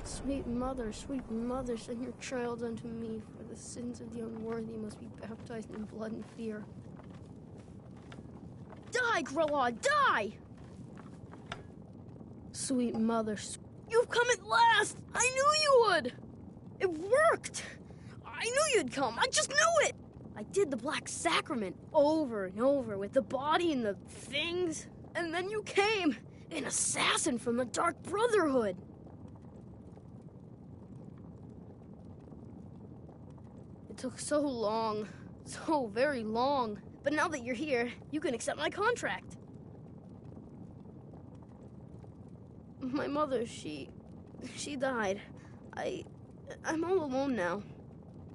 Sweet mother, send your child unto me, for the sins of the unworthy must be baptized in blood and fear. Die, Grilla, die! Sweet mother, you've come at last! I knew you would! It worked! I knew you'd come, I just knew it! I did the Black Sacrament over and over with the body and the things, and then you came, An assassin from the Dark Brotherhood! It took so long. So very long. But now that you're here, you can accept my contract. My mother, she died. I'm all alone now.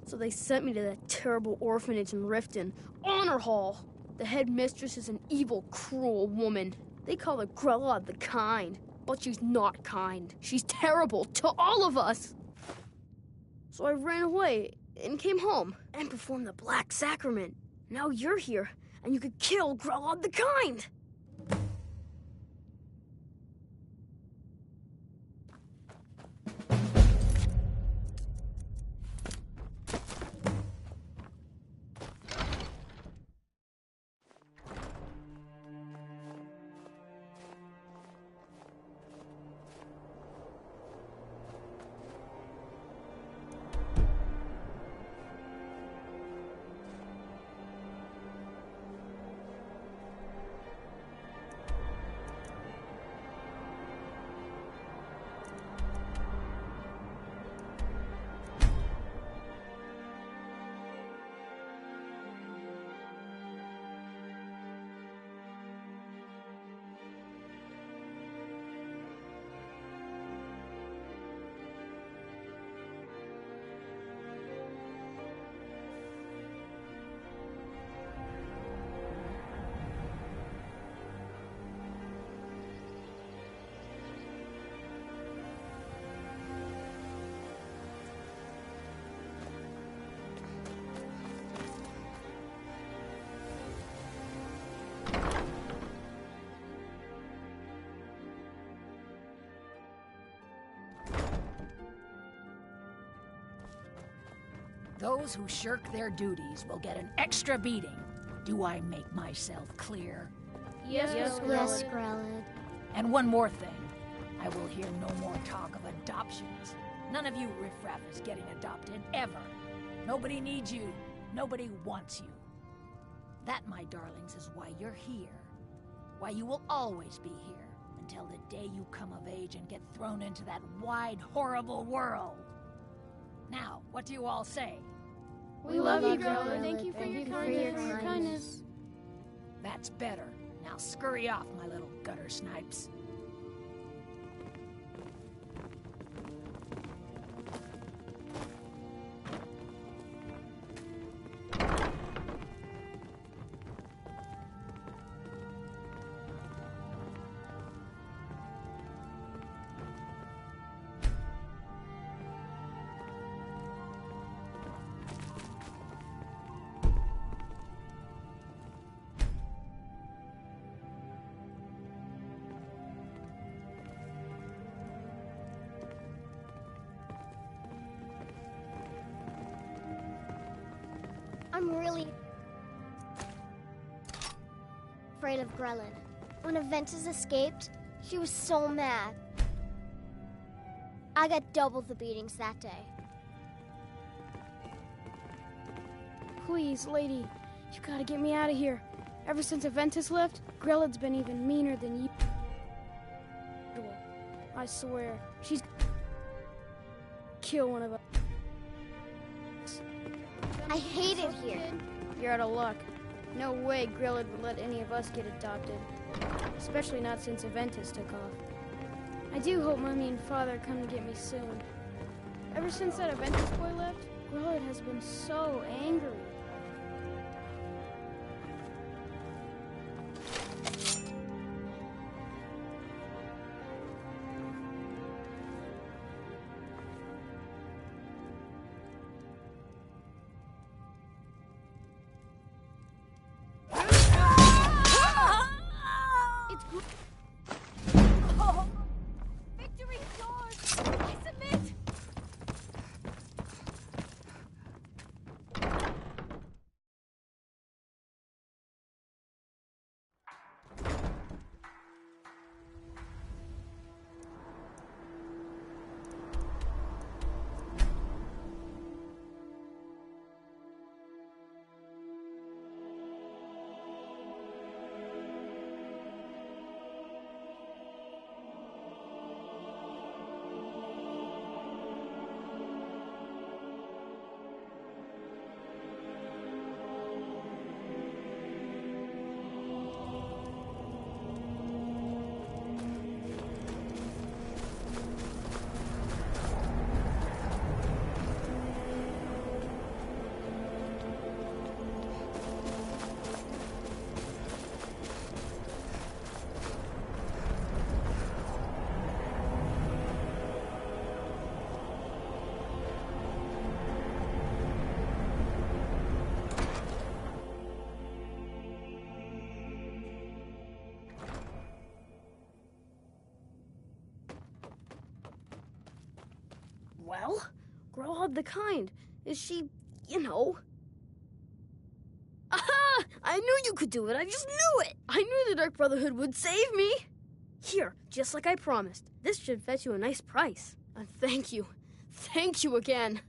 So they sent me to that terrible orphanage in Riften, Honor Hall. The headmistress is an evil, cruel woman. They call her Grella the Kind, but she's not kind. She's terrible to all of us. So I ran away and came home and performed the Black Sacrament. Now you're here, and you could kill Grella the Kind. Those who shirk their duties will get an extra beating. Do I make myself clear? Yes, Grelid. And one more thing. I will hear no more talk of adoptions. None of you riffraff is getting adopted, ever. Nobody needs you. Nobody wants you. That, my darlings, is why you're here. Why you will always be here, until the day you come of age and get thrown into that wide, horrible world. Now, what do you all say? We love you, Grella. Thank you for your kindness. That's better. Now scurry off, my little gutter snipes. I'm really afraid of Grelin. When Aventus escaped, she was so mad. I got double the beatings that day. Please, lady, you gotta get me out of here. Ever since Aventus left, Grelid's been even meaner than you. I swear, she's kill one of us. I hate it here. You're out of luck. No way Grelid would let any of us get adopted. Especially not since Aventus took off. I do hope Mummy and Father come to get me soon. Ever since that Aventus boy left, Grelid has been so angry. Well, Growlhub the Kind. Is she, you know... Aha! I knew you could do it. I just knew it. I knew the Dark Brotherhood would save me. Here, just like I promised. This should fetch you a nice price. And thank you. Thank you again.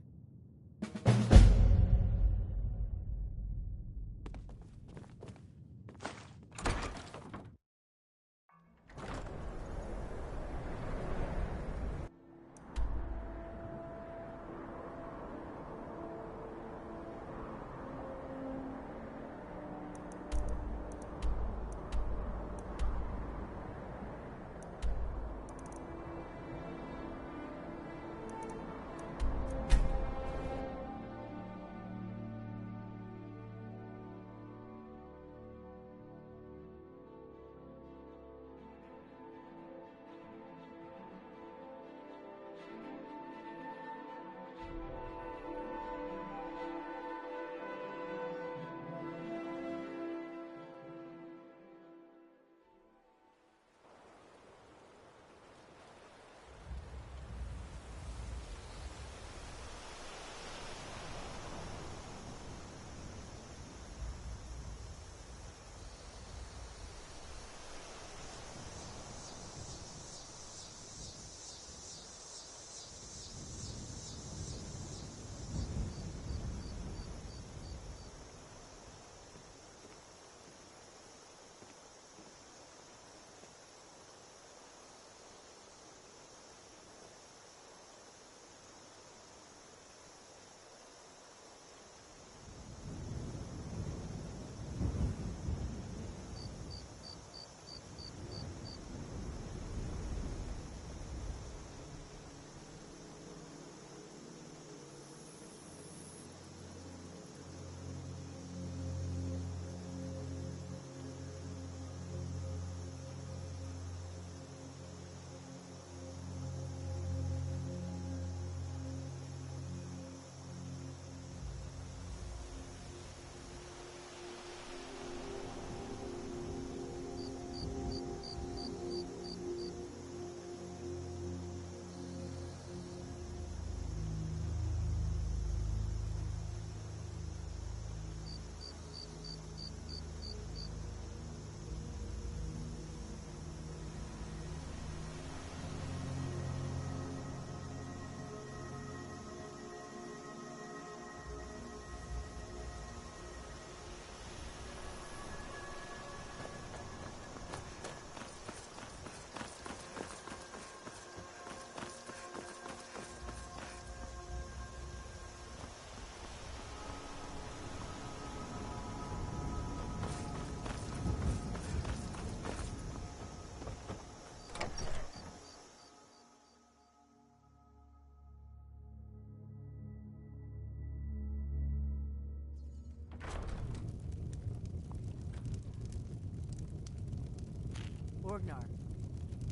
Orgnar.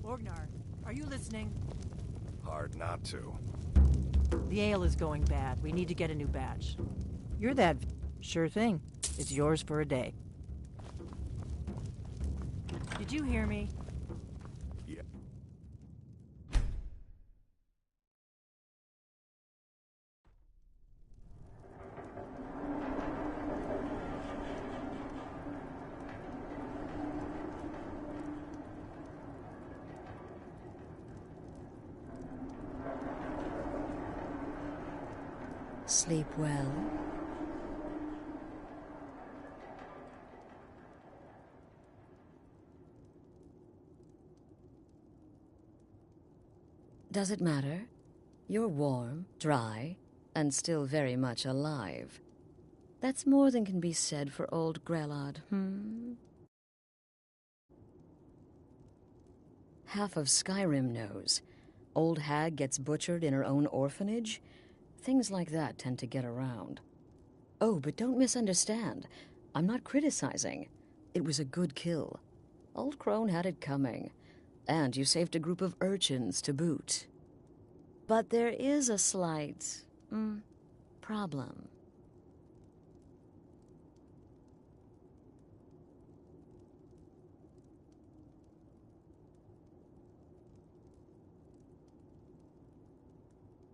Orgnar, are you listening? Hard not to. The ale is going bad. We need to get a new batch. You're that... Sure thing. It's yours for a day. Did you hear me? Yeah. Sleep well. Does it matter? You're warm, dry, and still very much alive. That's more than can be said for old Grelod, Half of Skyrim knows. Old hag gets butchered in her own orphanage. Things like that tend to get around. Oh, but don't misunderstand. I'm not criticizing. It was a good kill. Old Crone had it coming. And you saved a group of urchins to boot. But there is a slight, problem.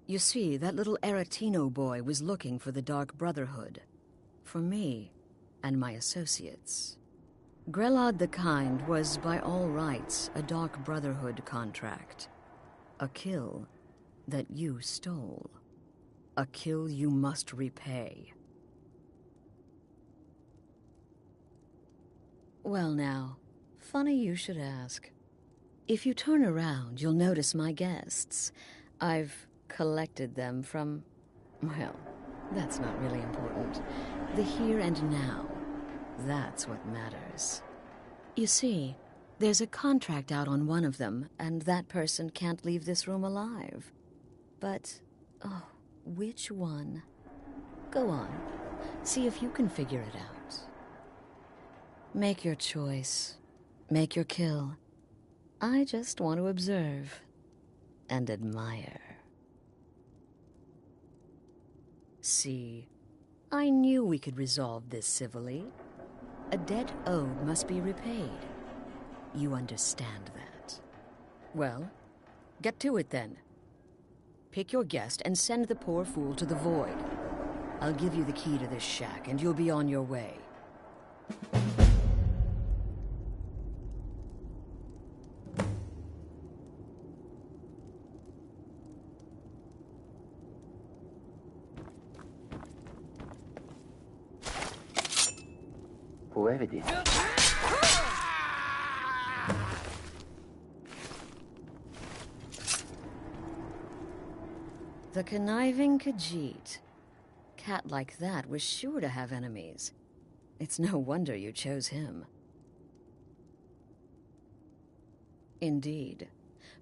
You see, that little Aretino boy was looking for the Dark Brotherhood. For me and my associates. Grelod the Kind was, by all rights, a Dark Brotherhood contract. A kill that you stole. A kill you must repay. Well now, funny you should ask. If you turn around, you'll notice my guests. I've collected them from... well, that's not really important. The here and now. That's what matters. You see, there's a contract out on one of them, and that person can't leave this room alive. But, oh, which one? Go on. See if you can figure it out. Make your choice. Make your kill. I just want to observe and admire. See, I knew we could resolve this civilly. A debt owed must be repaid. You understand that. Well, get to it then. Pick your guest and send the poor fool to the void. I'll give you the key to this shack and you'll be on your way. The conniving Khajiit. Cat like that was sure to have enemies. It's no wonder you chose him. Indeed.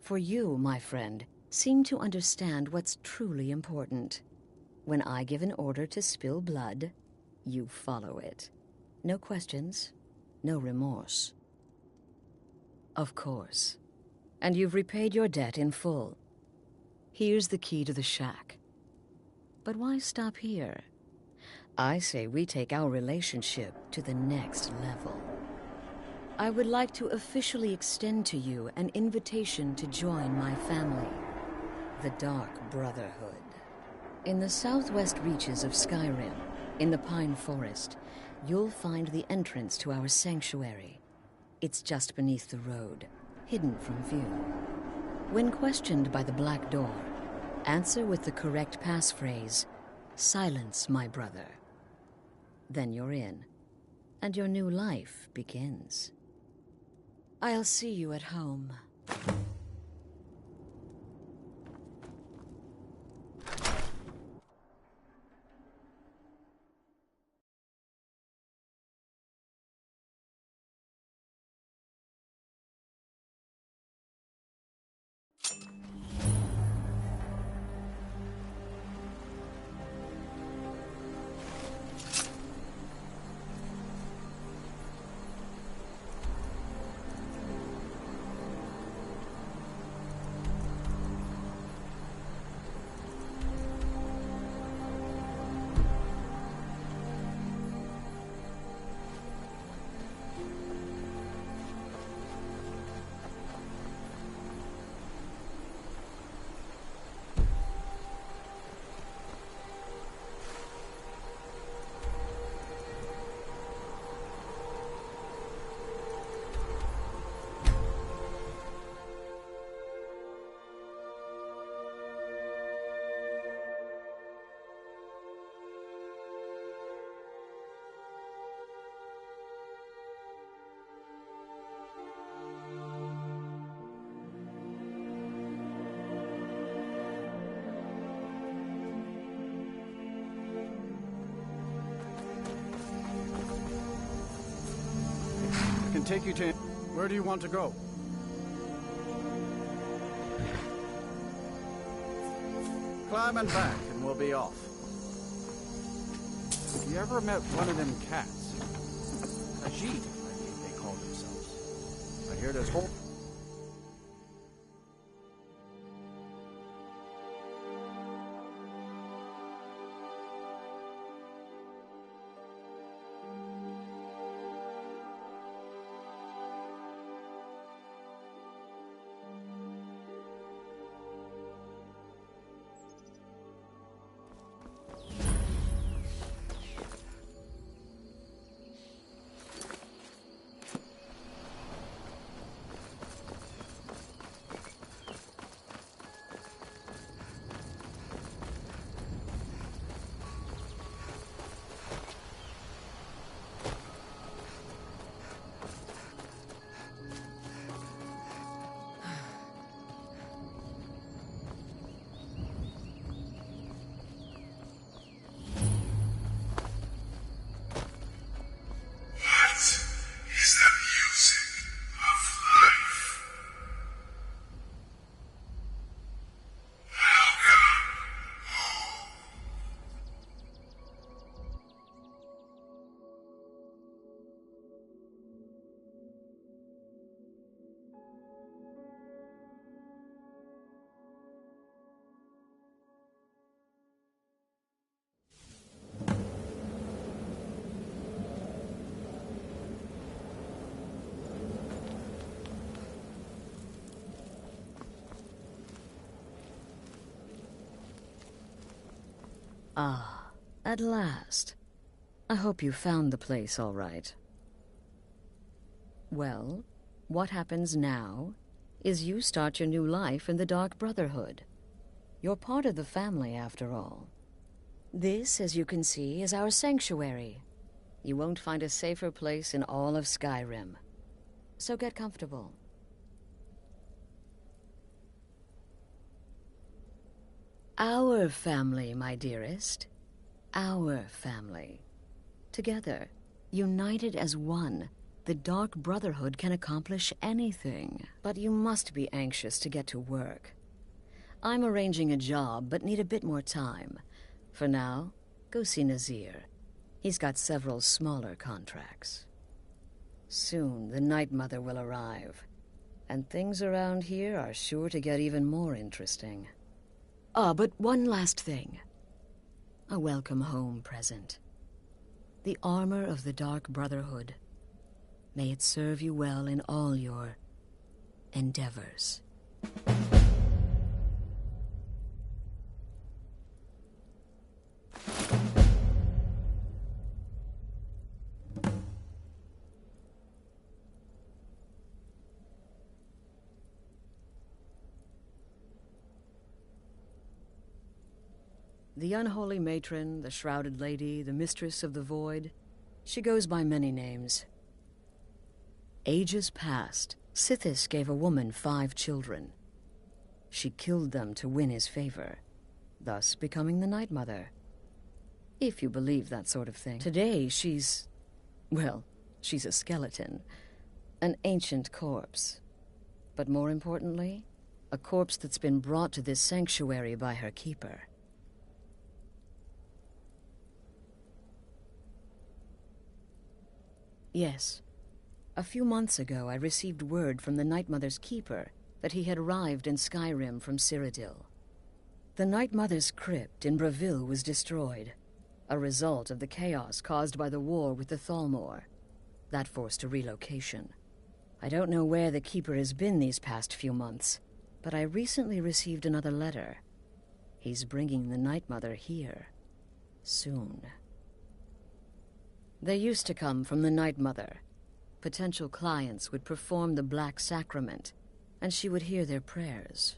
For you, my friend, seem to understand what's truly important. When I give an order to spill blood, you follow it. No questions, no remorse. Of course. And you've repaid your debt in full. Here's the key to the shack. But why stop here? I say we take our relationship to the next level. I would like to officially extend to you an invitation to join my family, the Dark Brotherhood. In the southwest reaches of Skyrim, in the Pine Forest, you'll find the entrance to our sanctuary. It's just beneath the road, hidden from view. When questioned by the Black Door, answer with the correct passphrase, "Silence, my brother." Then you're in, and your new life begins. I'll see you at home. Take you to... Where do you want to go? Climb and back, and we'll be off. You ever met one of them cats? Khajiit, I think they call themselves. I hear this whole... Ah, at last. I hope you found the place all right. Well, what happens now is you start your new life in the Dark Brotherhood. You're part of the family, after all. This, as you can see, is our sanctuary. You won't find a safer place in all of Skyrim. So get comfortable. Our family, my dearest. Our family. Together, united as one, the Dark Brotherhood can accomplish anything. But you must be anxious to get to work. I'm arranging a job, but need a bit more time. For now, go see Nazir. He's got several smaller contracts. Soon, the Night Mother will arrive, and things around here are sure to get even more interesting. Ah, but one last thing. A welcome home present. The armor of the Dark Brotherhood. May it serve you well in all your endeavors. The unholy matron, the shrouded lady, the mistress of the void, she goes by many names. Ages past, Sithis gave a woman 5 children. She killed them to win his favor, thus becoming the Night Mother. If you believe that sort of thing. Today, she's a skeleton. An ancient corpse. But more importantly, a corpse that's been brought to this sanctuary by her keeper. Yes. A few months ago, I received word from the Night Mother's keeper that he had arrived in Skyrim from Cyrodiil. The Night Mother's crypt in Bravil was destroyed, a result of the chaos caused by the war with the Thalmor. That forced a relocation. I don't know where the keeper has been these past few months, but I recently received another letter. He's bringing the Night Mother here. Soon. They used to come from the Night Mother. Potential clients would perform the Black Sacrament, and she would hear their prayers.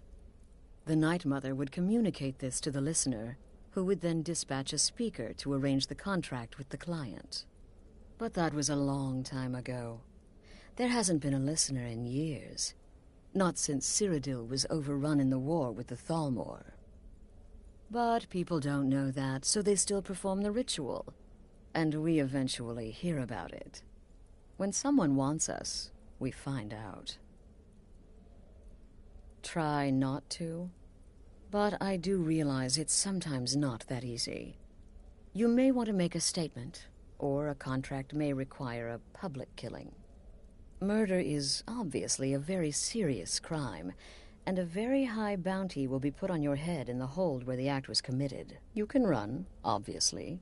The Night Mother would communicate this to the listener, who would then dispatch a speaker to arrange the contract with the client. But that was a long time ago. There hasn't been a listener in years. Not since Cyrodiil was overrun in the war with the Thalmor. But people don't know that, so they still perform the ritual. And we eventually hear about it. When someone wants us, we find out. Try not to, but I do realize it's sometimes not that easy. You may want to make a statement, or a contract may require a public killing. Murder is obviously a very serious crime, and a very high bounty will be put on your head in the hold where the act was committed. You can run, obviously,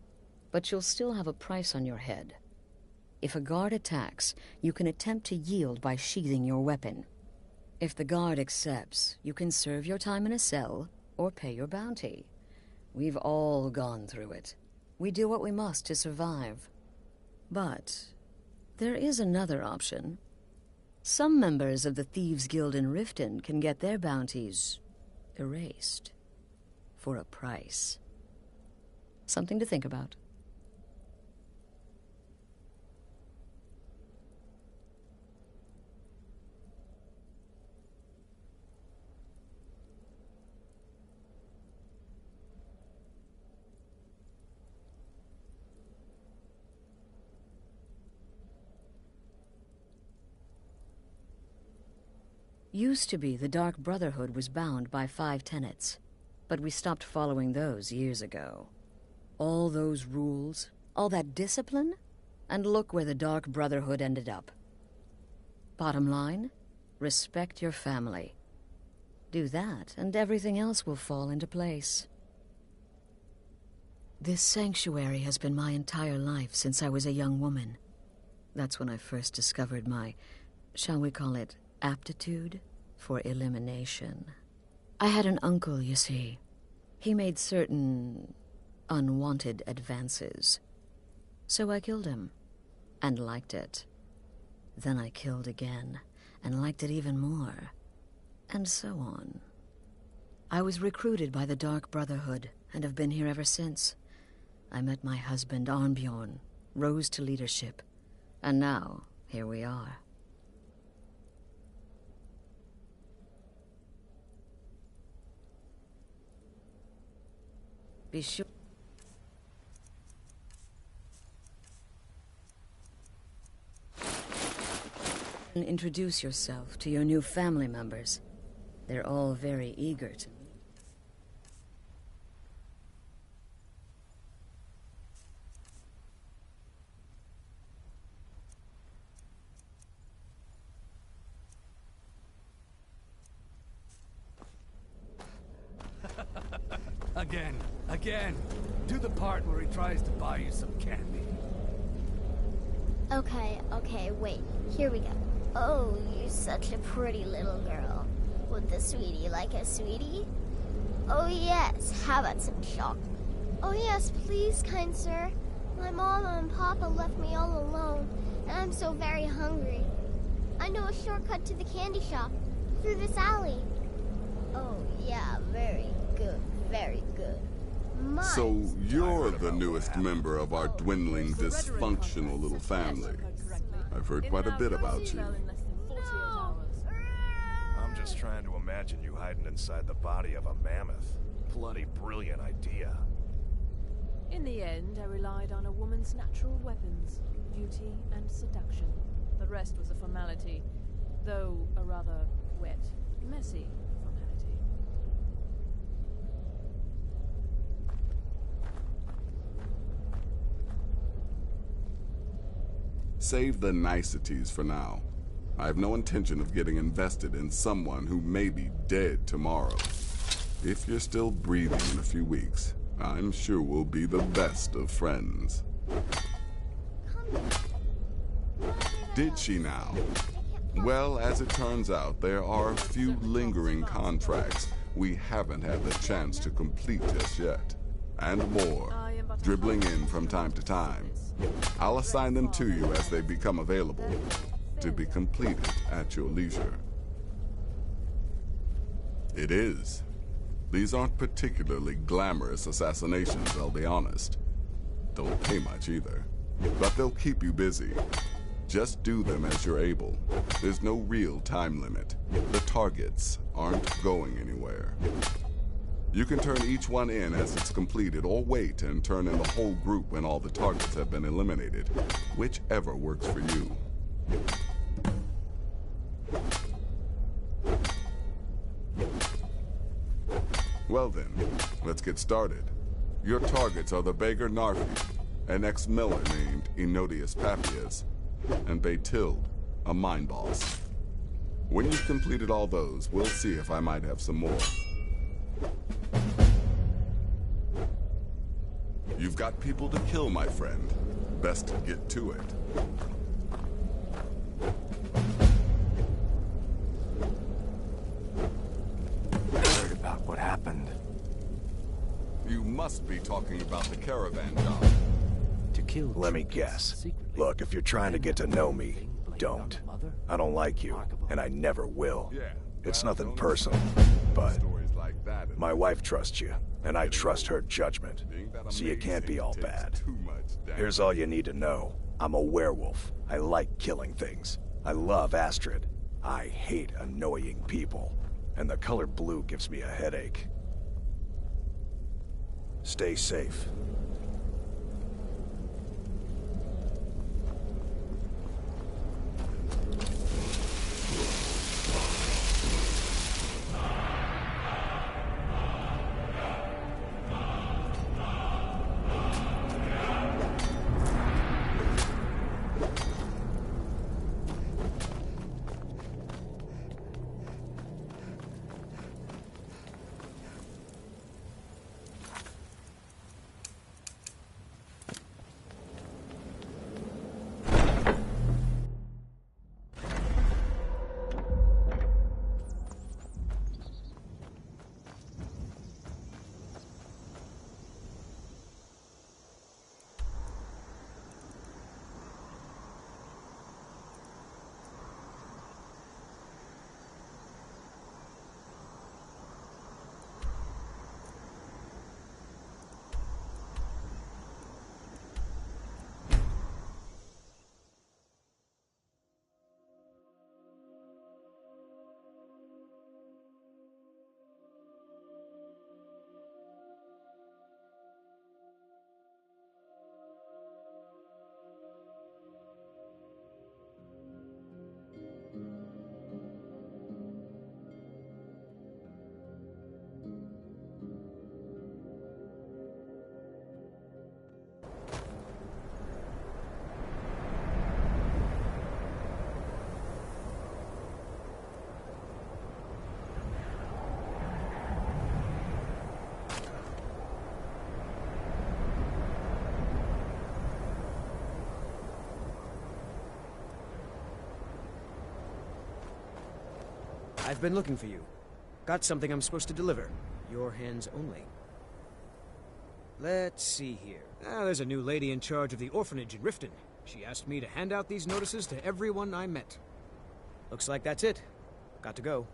but you'll still have a price on your head. If a guard attacks, you can attempt to yield by sheathing your weapon. If the guard accepts, you can serve your time in a cell or pay your bounty. We've all gone through it. We do what we must to survive. But there is another option. Some members of the Thieves' Guild in Riften can get their bounties erased for a price. Something to think about. Used to be the Dark Brotherhood was bound by 5 tenets, but we stopped following those years ago. All those rules, all that discipline, and look where the Dark Brotherhood ended up. Bottom line, respect your family. Do that, and everything else will fall into place. This sanctuary has been my entire life since I was a young woman. That's when I first discovered my, shall we call it, aptitude for elimination. I had an uncle, you see. He made certain unwanted advances. So I killed him, and liked it. Then I killed again, and liked it even more, and so on. I was recruited by the Dark Brotherhood, and have been here ever since. I met my husband, Arnbjorn, rose to leadership, and now, here we are. Be sure... and introduce yourself to your new family members. They're all very eager to meet. Again. Do the part where he tries to buy you some candy. Okay, wait. Here we go. Oh, you're such a pretty little girl. Would the sweetie like a sweetie? Oh yes, how about some chocolate? Oh yes, please, kind sir. My mama and papa left me all alone, and I'm so very hungry. I know a shortcut to the candy shop, through this alley. Oh yeah, very good, very good. So you're the newest member of our dwindling, dysfunctional little family. I've heard quite a bit about you. I'm just trying to imagine you hiding inside the body of a mammoth. Bloody brilliant idea. In the end, I relied on a woman's natural weapons, beauty and seduction. The rest was a formality, though a rather wet, messy formality. Save the niceties for now. I have no intention of getting invested in someone who may be dead tomorrow. If you're still breathing in a few weeks, I'm sure we'll be the best of friends. Did she now? Well, as it turns out, there are a few lingering contracts we haven't had the chance to complete just yet. And more, dribbling in from time to time. I'll assign them to you as they become available, to be completed at your leisure. It is. These aren't particularly glamorous assassinations, I'll be honest. Don't pay much either. But they'll keep you busy. Just do them as you're able. There's no real time limit. The targets aren't going anywhere. You can turn each one in as it's completed, or wait and turn in the whole group when all the targets have been eliminated. Whichever works for you. Well then, let's get started. Your targets are the beggar Narfi, an ex-miller named Enodius Papias, and Baytild, a mine boss. When you've completed all those, we'll see if I might have some more. You've got people to kill, my friend. Best get to it. Heard about what happened. You must be talking about the caravan job. To kill. Let me guess. Look, if you're trying to get to know me, don't. I don't like you, and I never will. It's nothing personal, but my wife trusts you, and I trust her judgment. So you can't be all bad. Here's all you need to know. I'm a werewolf. I like killing things. I love Astrid. I hate annoying people. And the color blue gives me a headache. Stay safe. I've been looking for you. Got something I'm supposed to deliver. Your hands only. Let's see here. There's a new lady in charge of the orphanage in Riften. She asked me to hand out these notices to everyone I met. Looks like that's it. Got to go.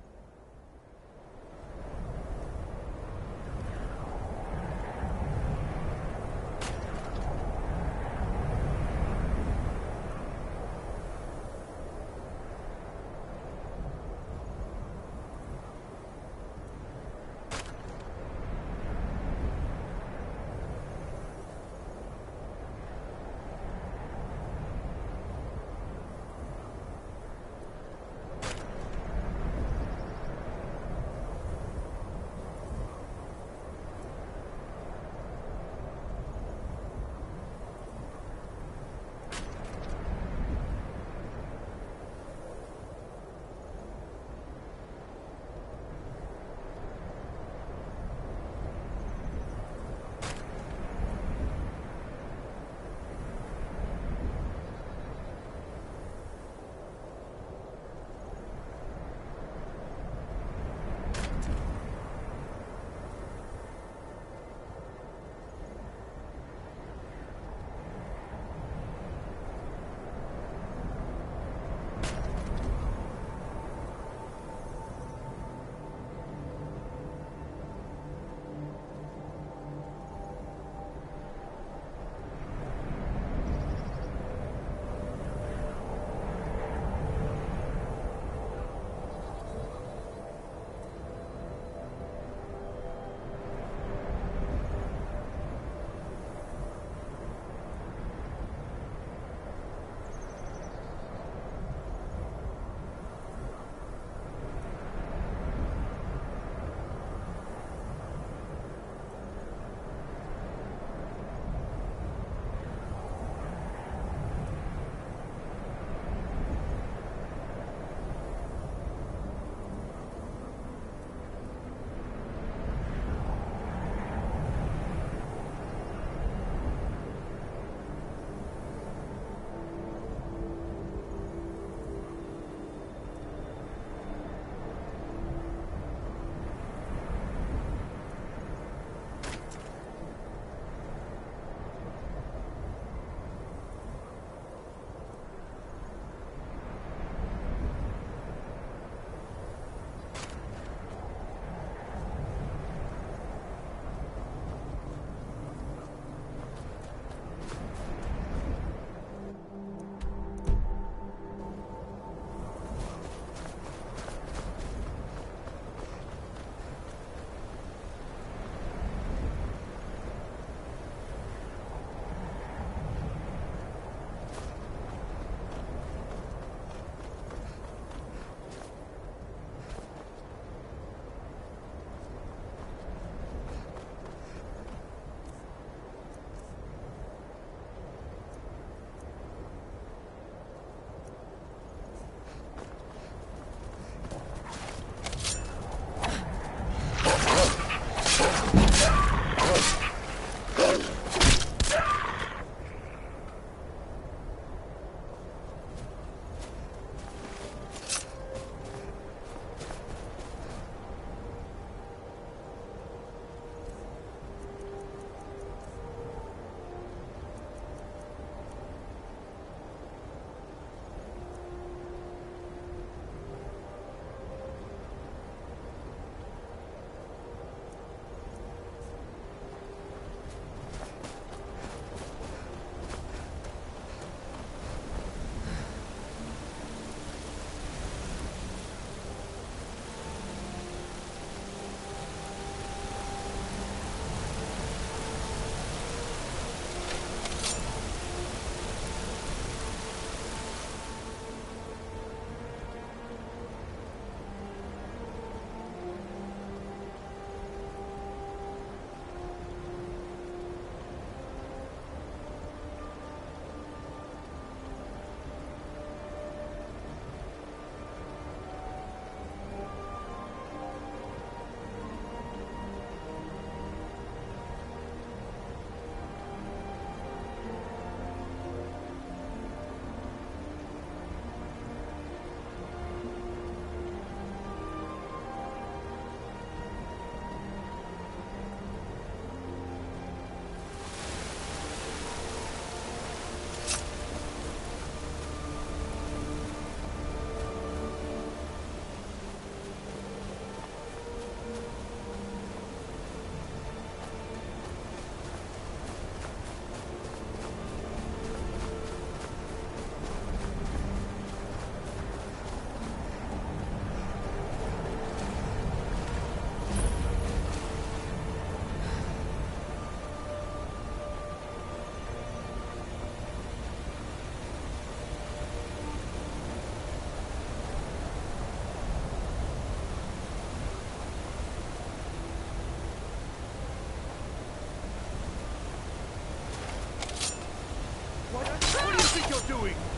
doing?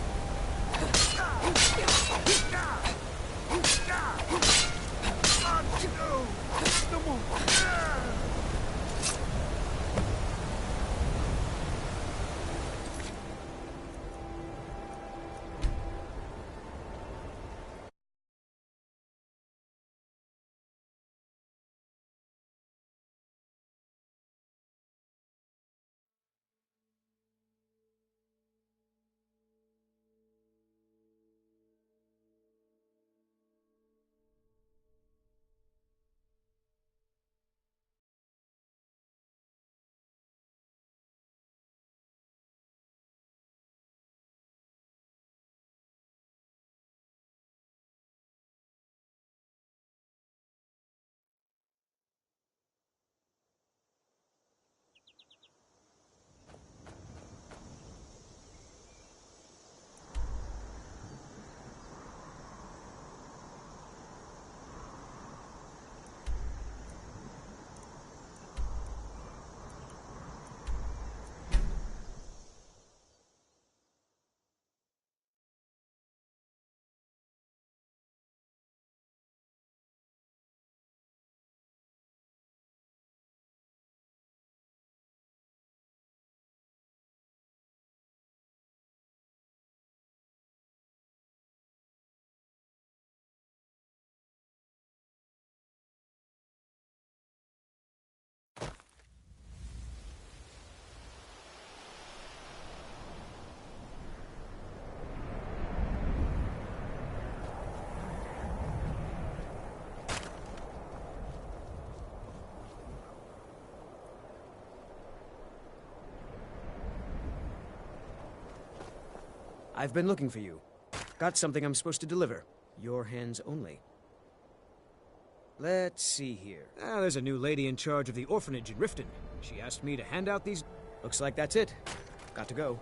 I've been looking for you. Got something I'm supposed to deliver. Your hands only. Let's see here. There's a new lady in charge of the orphanage in Riften. She asked me to hand out these... Looks like that's it. Got to go.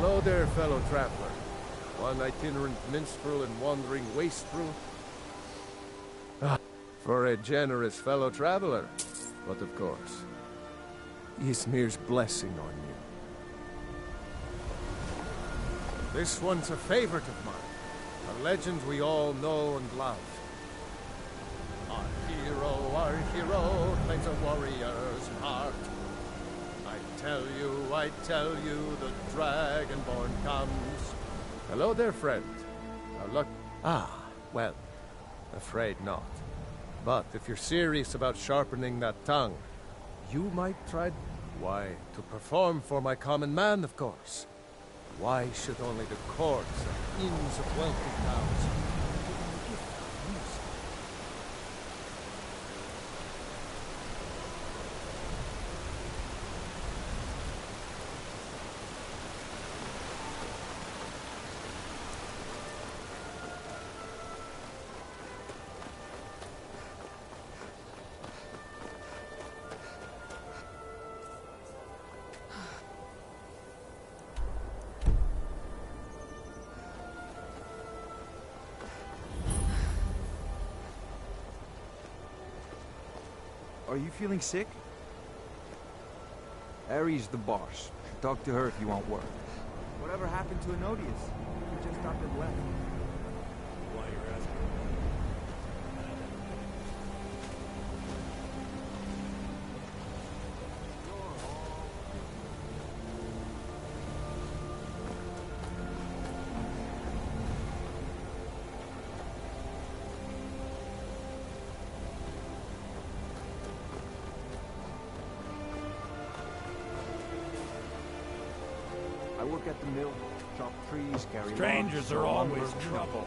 Hello there, fellow traveler. One itinerant minstrel and wandering wastrel. For a generous fellow traveler. But of course, Ysmir's blessing on you. This one's a favorite of mine. A legend we all know and love. Our hero, claims a warrior's heart. I tell you, the Dragonborn comes. Hello there, friend. Now look... well, afraid not. But if you're serious about sharpening that tongue, you might try... Why, to perform for my common man, of course. Why should only the courts and inns of wealthy towns give me the gift of music? you feeling sick? Aries the boss. Talk to her if you want work. Whatever happened to Anodius? He just up and left. Why you're asking? I work at the mill, chop trees, carry Strangers are always trouble.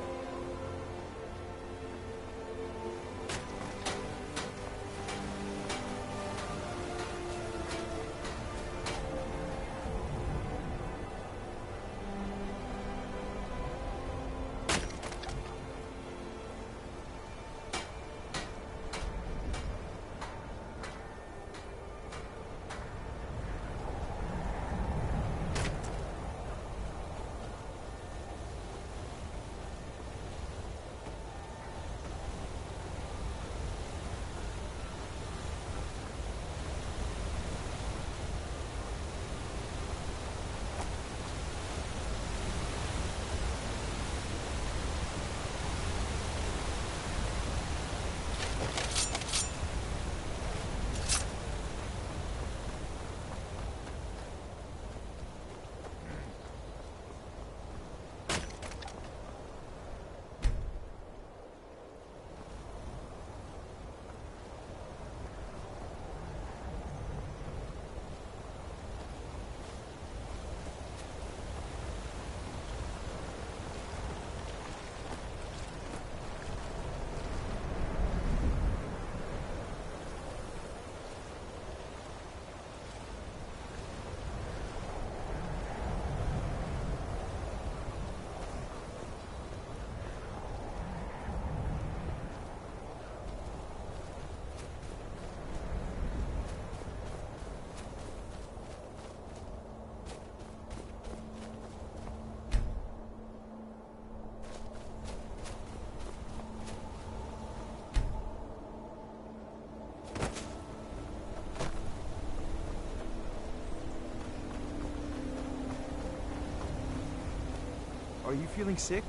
Are you feeling sick?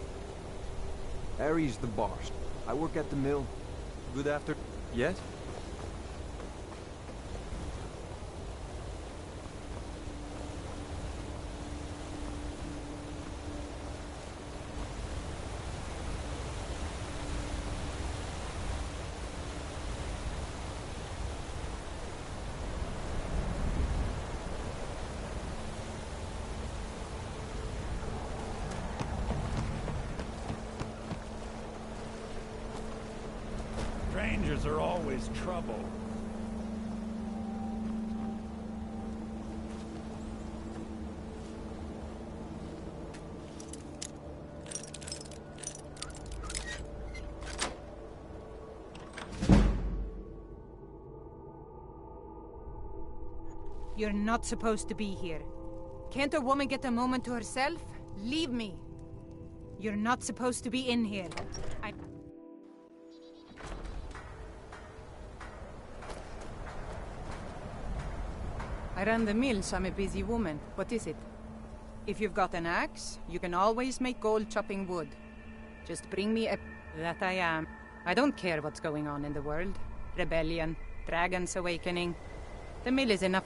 Aries the boss. I work at the mill. Good after... Yes? Strangers are always trouble. You're not supposed to be here. Can't a woman get a moment to herself? Leave me. You're not supposed to be in here. I run the mill, so I'm a busy woman. What is it? If you've got an axe, you can always make gold chopping wood. Just bring me a... That I am. I don't care what's going on in the world. Rebellion, dragons awakening. The mill is enough.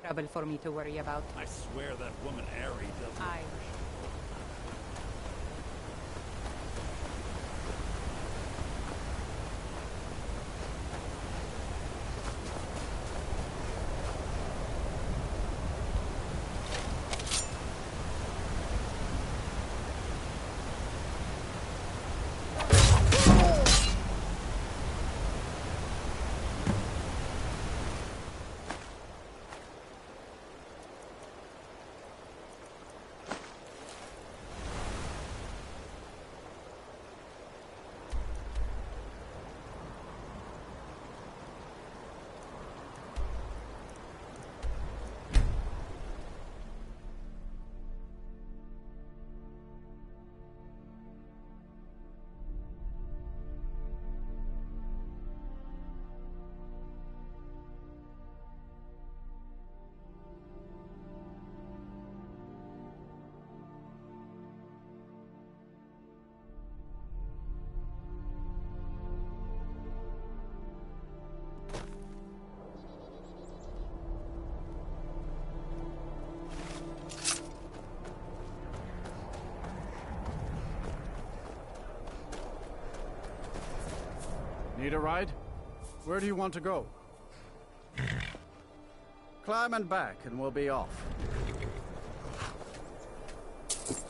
Trouble for me to worry about. I swear that woman Ari doesn't... Need a ride? Where do you want to go? Climb and back, and we'll be off.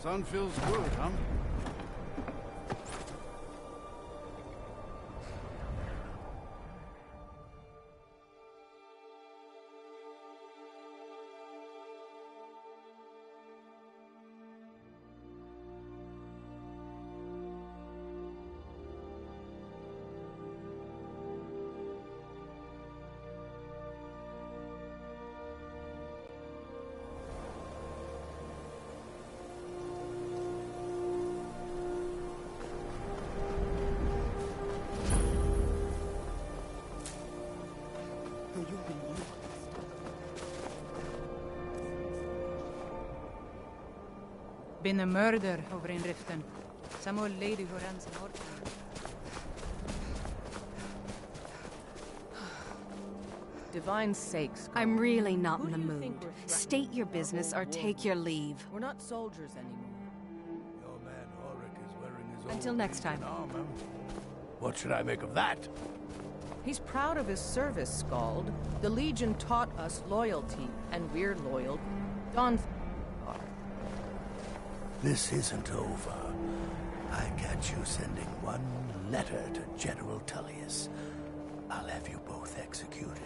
Sun feels good, huh? Been a murder over in Riften. Some old lady who runs an orphanage. Divine's sakes, I'm really not in the mood. State your business or take your leave. We're not soldiers anymore. Your man Ulrich is wearing his Until old next time. Legion armor. What should I make of that? He's proud of his service, Scald. The Legion taught us loyalty, and we're loyal. Dawn. This isn't over. I catch you sending one letter to General Tullius. I'll have you both executed.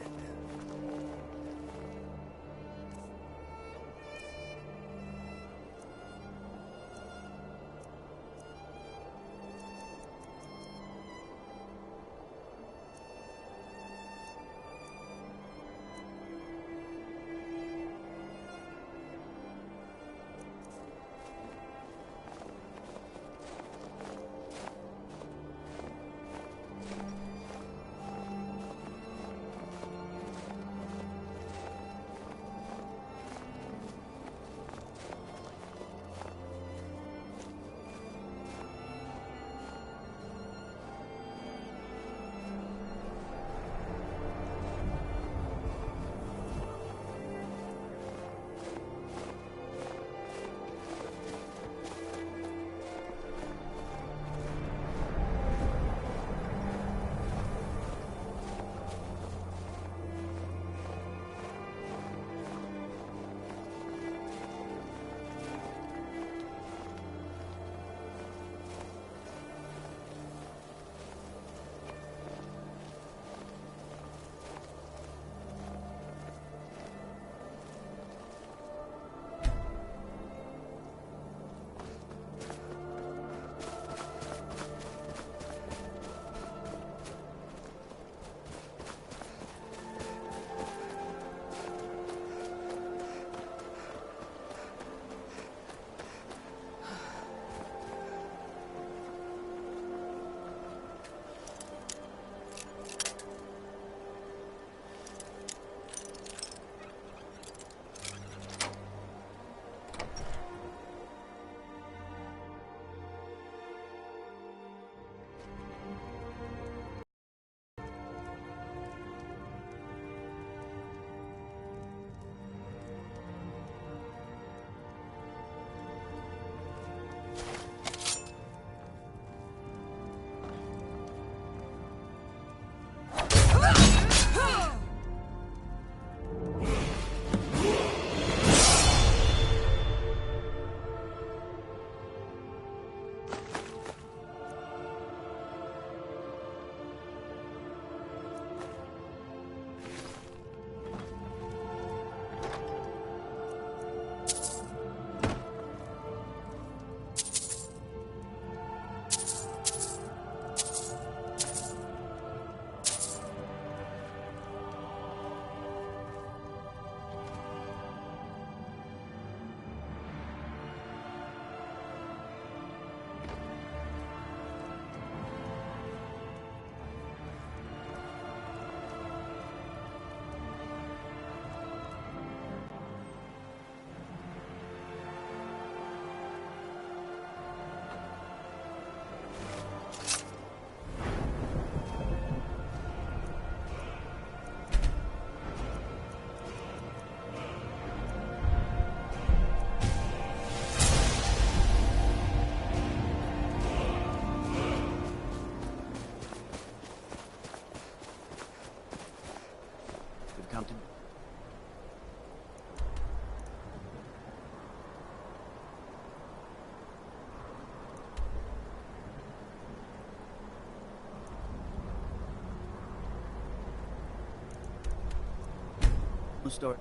Story.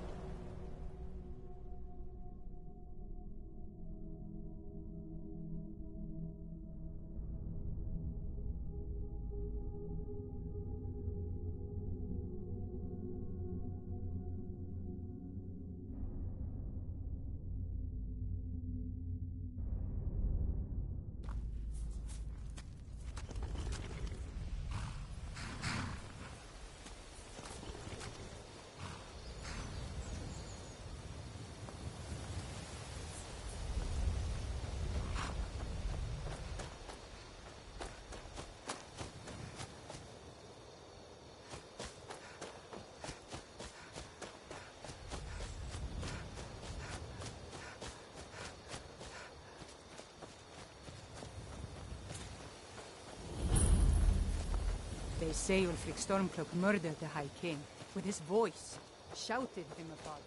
They say Ulfric Stormcloak murdered the High King with his voice, shouted him apart.